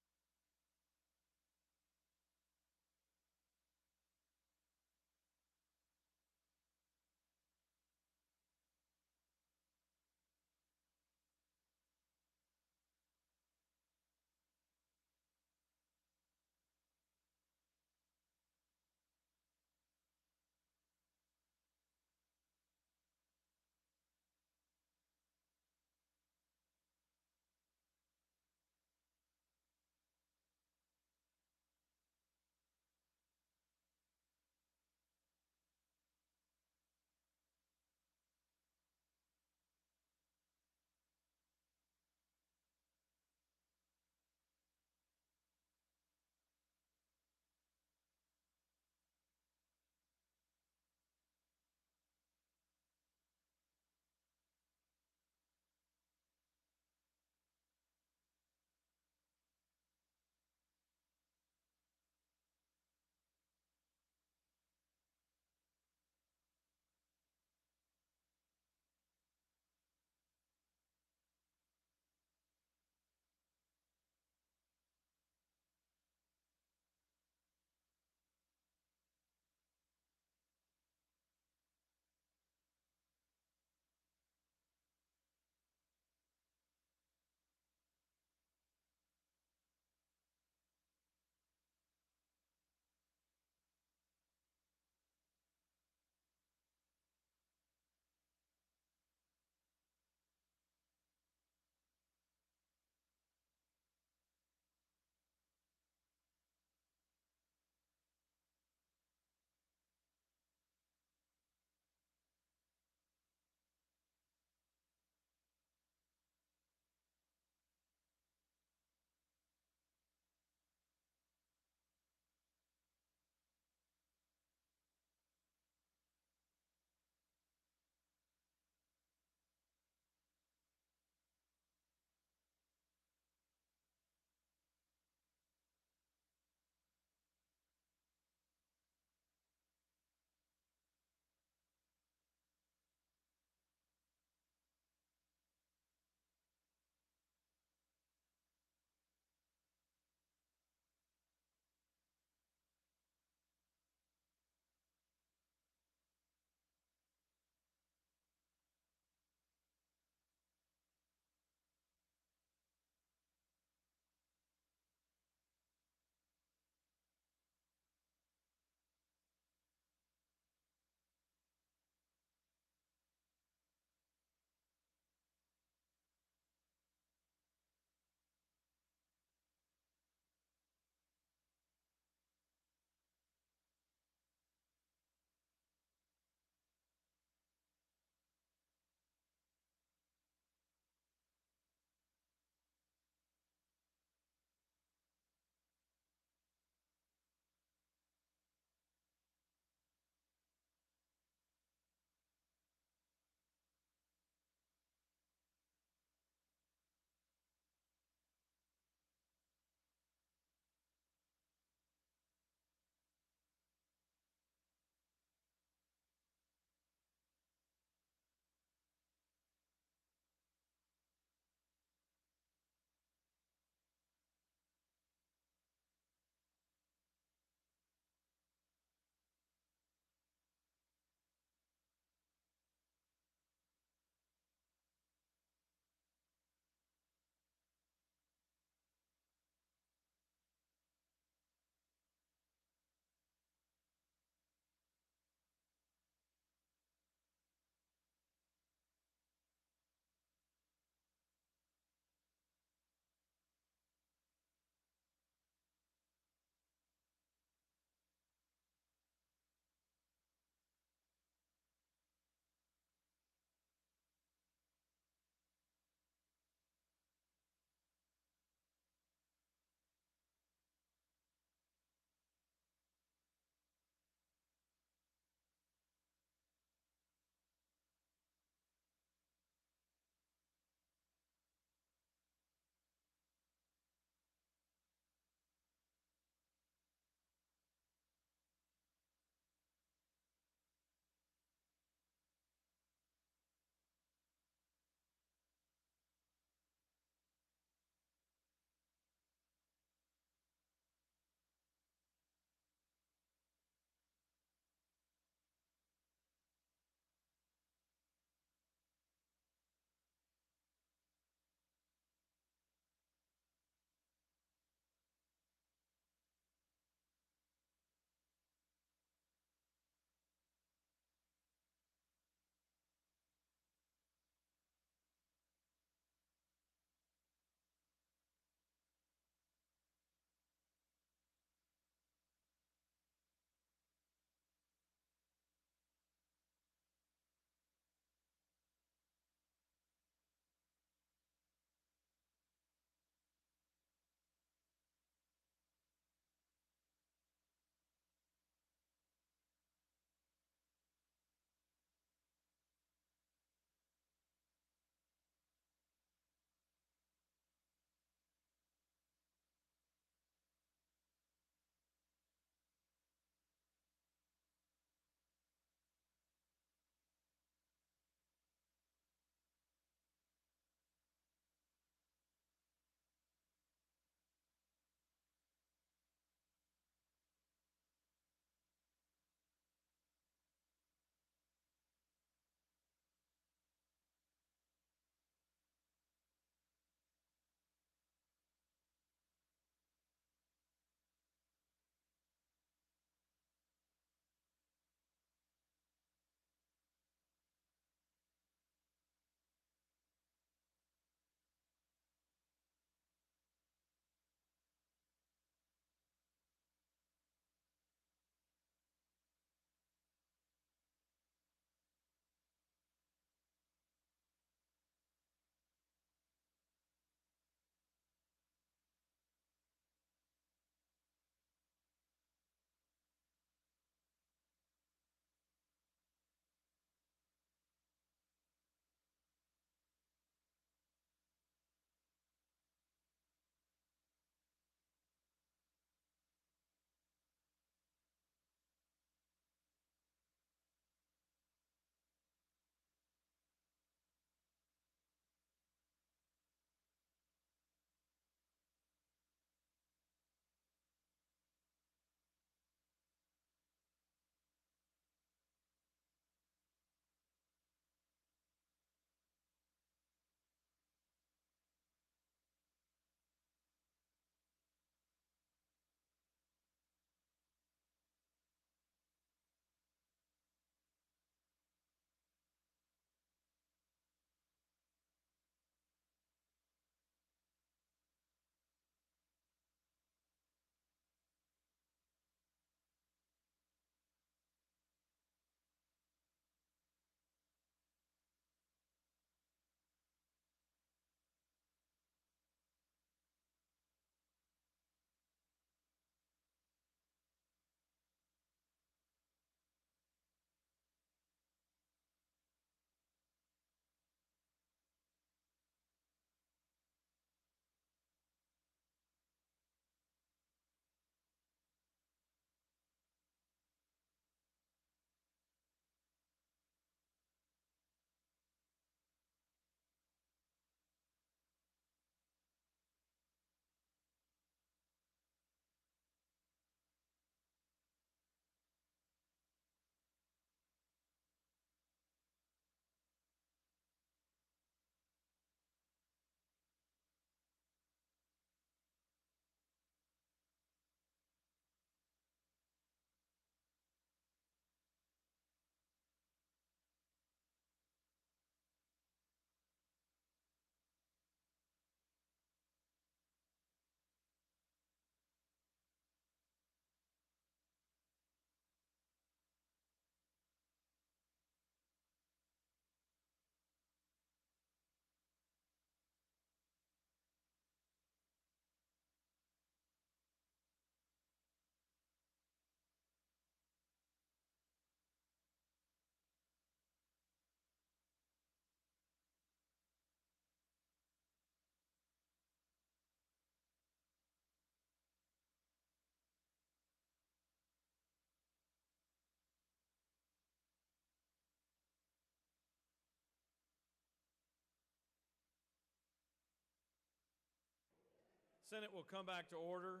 Senate will come back to order.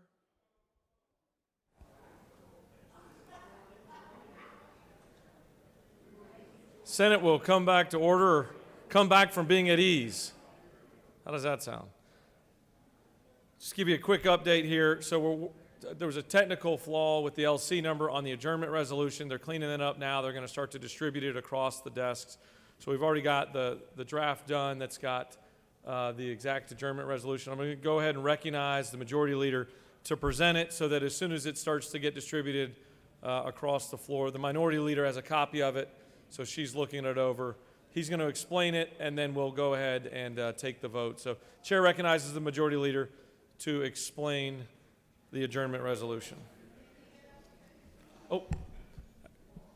Senate will come back to order, or come back from being at ease. How does that sound? Just give you a quick update here. So there was a technical flaw with the LC number on the adjournment resolution. They're cleaning it up now. They're going to start to distribute it across the desks. So we've already got the draft done that's got the exact adjournment resolution. I'm going to go ahead and recognize the majority leader to present it so that as soon as it starts to get distributed across the floor, the minority leader has a copy of it, so she's looking it over. He's going to explain it, and then we'll go ahead and take the vote. So Chair recognizes the majority leader to explain the adjournment resolution. Oh,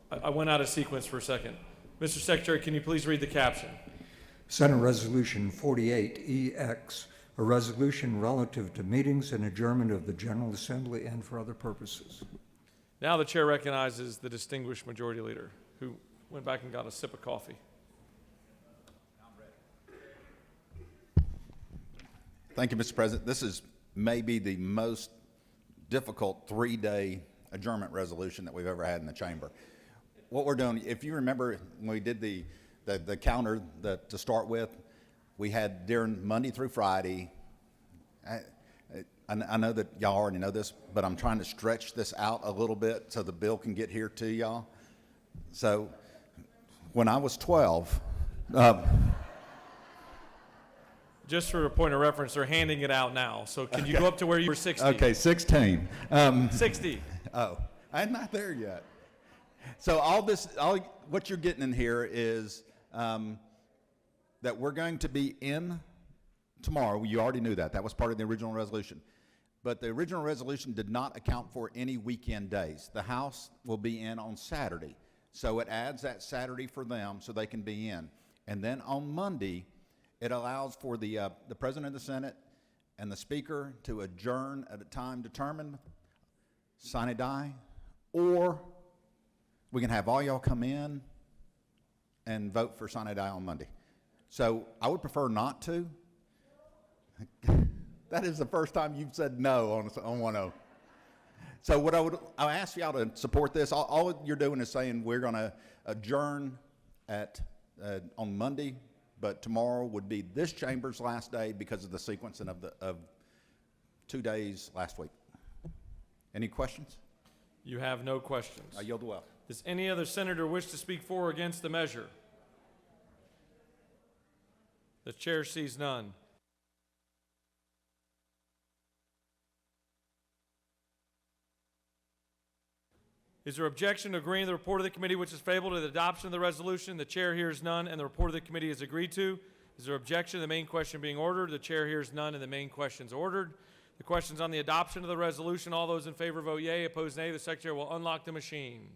I went out of sequence for a second. Mr. Secretary, can you please read the caption? Senate Resolution 48EX, a resolution relative to meetings and adjournment of the General Assembly and for other purposes. Now the chair recognizes the distinguished majority leader, who went back and got a sip of coffee. Thank you, Mr. President. This is maybe the most difficult 3-day adjournment resolution that we've ever had in the chamber. What we're doing, if you remember when we did the calendar to start with, we had during Monday through Friday. I know that y'all already know this, but I'm trying to stretch this out a little bit so the bill can get here to y'all. So when I was 12, just for a point of reference, they're handing it out now. So can you go up to where you were 60? Okay, 16. 60. Oh, I'm not there yet. So what you're getting in here is that we're going to be in tomorrow. You already knew that. That was part of the original resolution. But the original resolution did not account for any weekend days. The House will be in on Saturday. So it adds that Saturday for them so they can be in. And then on Monday, it allows for the President of the Senate and the Speaker to adjourn at a time determined, sine die, or we can have all y'all come in and vote for sine die on Monday. So I would prefer not to. That is the first time you've said no on 1-0. So I ask y'all to support this. All you're doing is saying we're going to adjourn on Monday, but tomorrow would be this chamber's last day because of the sequencing of 2 days last week. Any questions? You have no questions. I yield the well. Does any other senator wish to speak for or against the measure? The chair sees none. Is there objection to agreeing to the report of the committee which is favorable to the adoption of the resolution? The chair hears none, and the report of the committee is agreed to. Is there objection to the main question being ordered? The chair hears none, and the main question is ordered. The question's on the adoption of the resolution. All those in favor vote yea. Opposed, nay. The secretary will unlock the machine.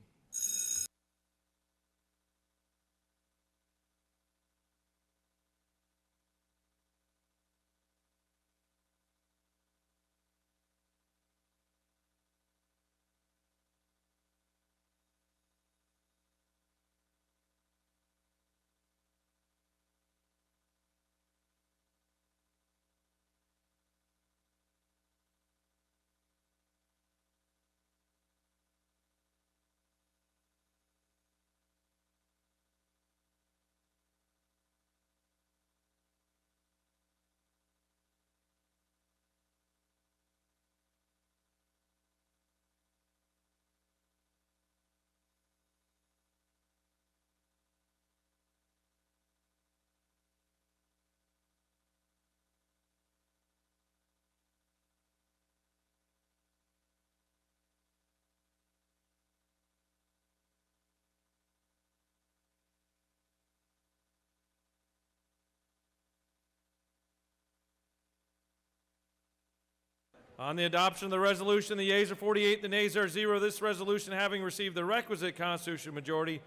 On the adoption of the resolution, the yeas are 48, the nays are 0. This resolution, having received the requisite constitutional majority,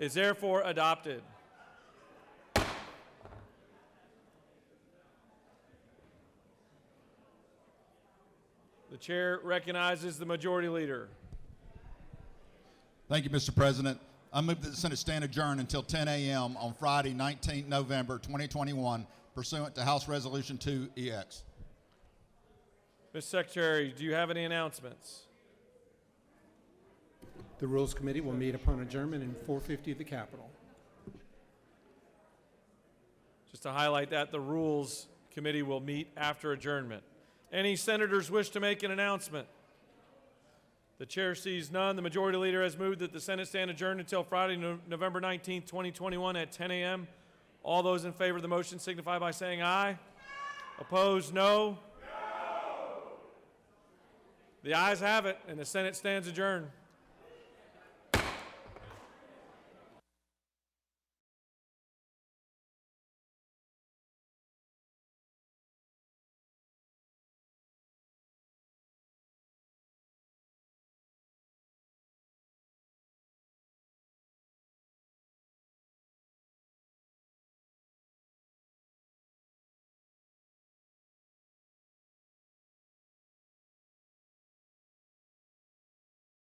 is therefore adopted. The chair recognizes the majority leader. Thank you, Mr. President. I move that the Senate stand adjourned until 10 a.m. on Friday, 19 November 2021, pursuant to House Resolution 2EX. Mr. Secretary, do you have any announcements? The Rules Committee will meet upon adjournment in 450 of the Capitol. Just to highlight that, the Rules Committee will meet after adjournment. Any senators wish to make an announcement? The chair sees none. The majority leader has moved that the Senate stand adjourned until Friday, November 19th, 2021 at 10 a.m. All those in favor of the motion signify by saying aye. No. Opposed, no. No. The ayes have it, and the Senate stands adjourned.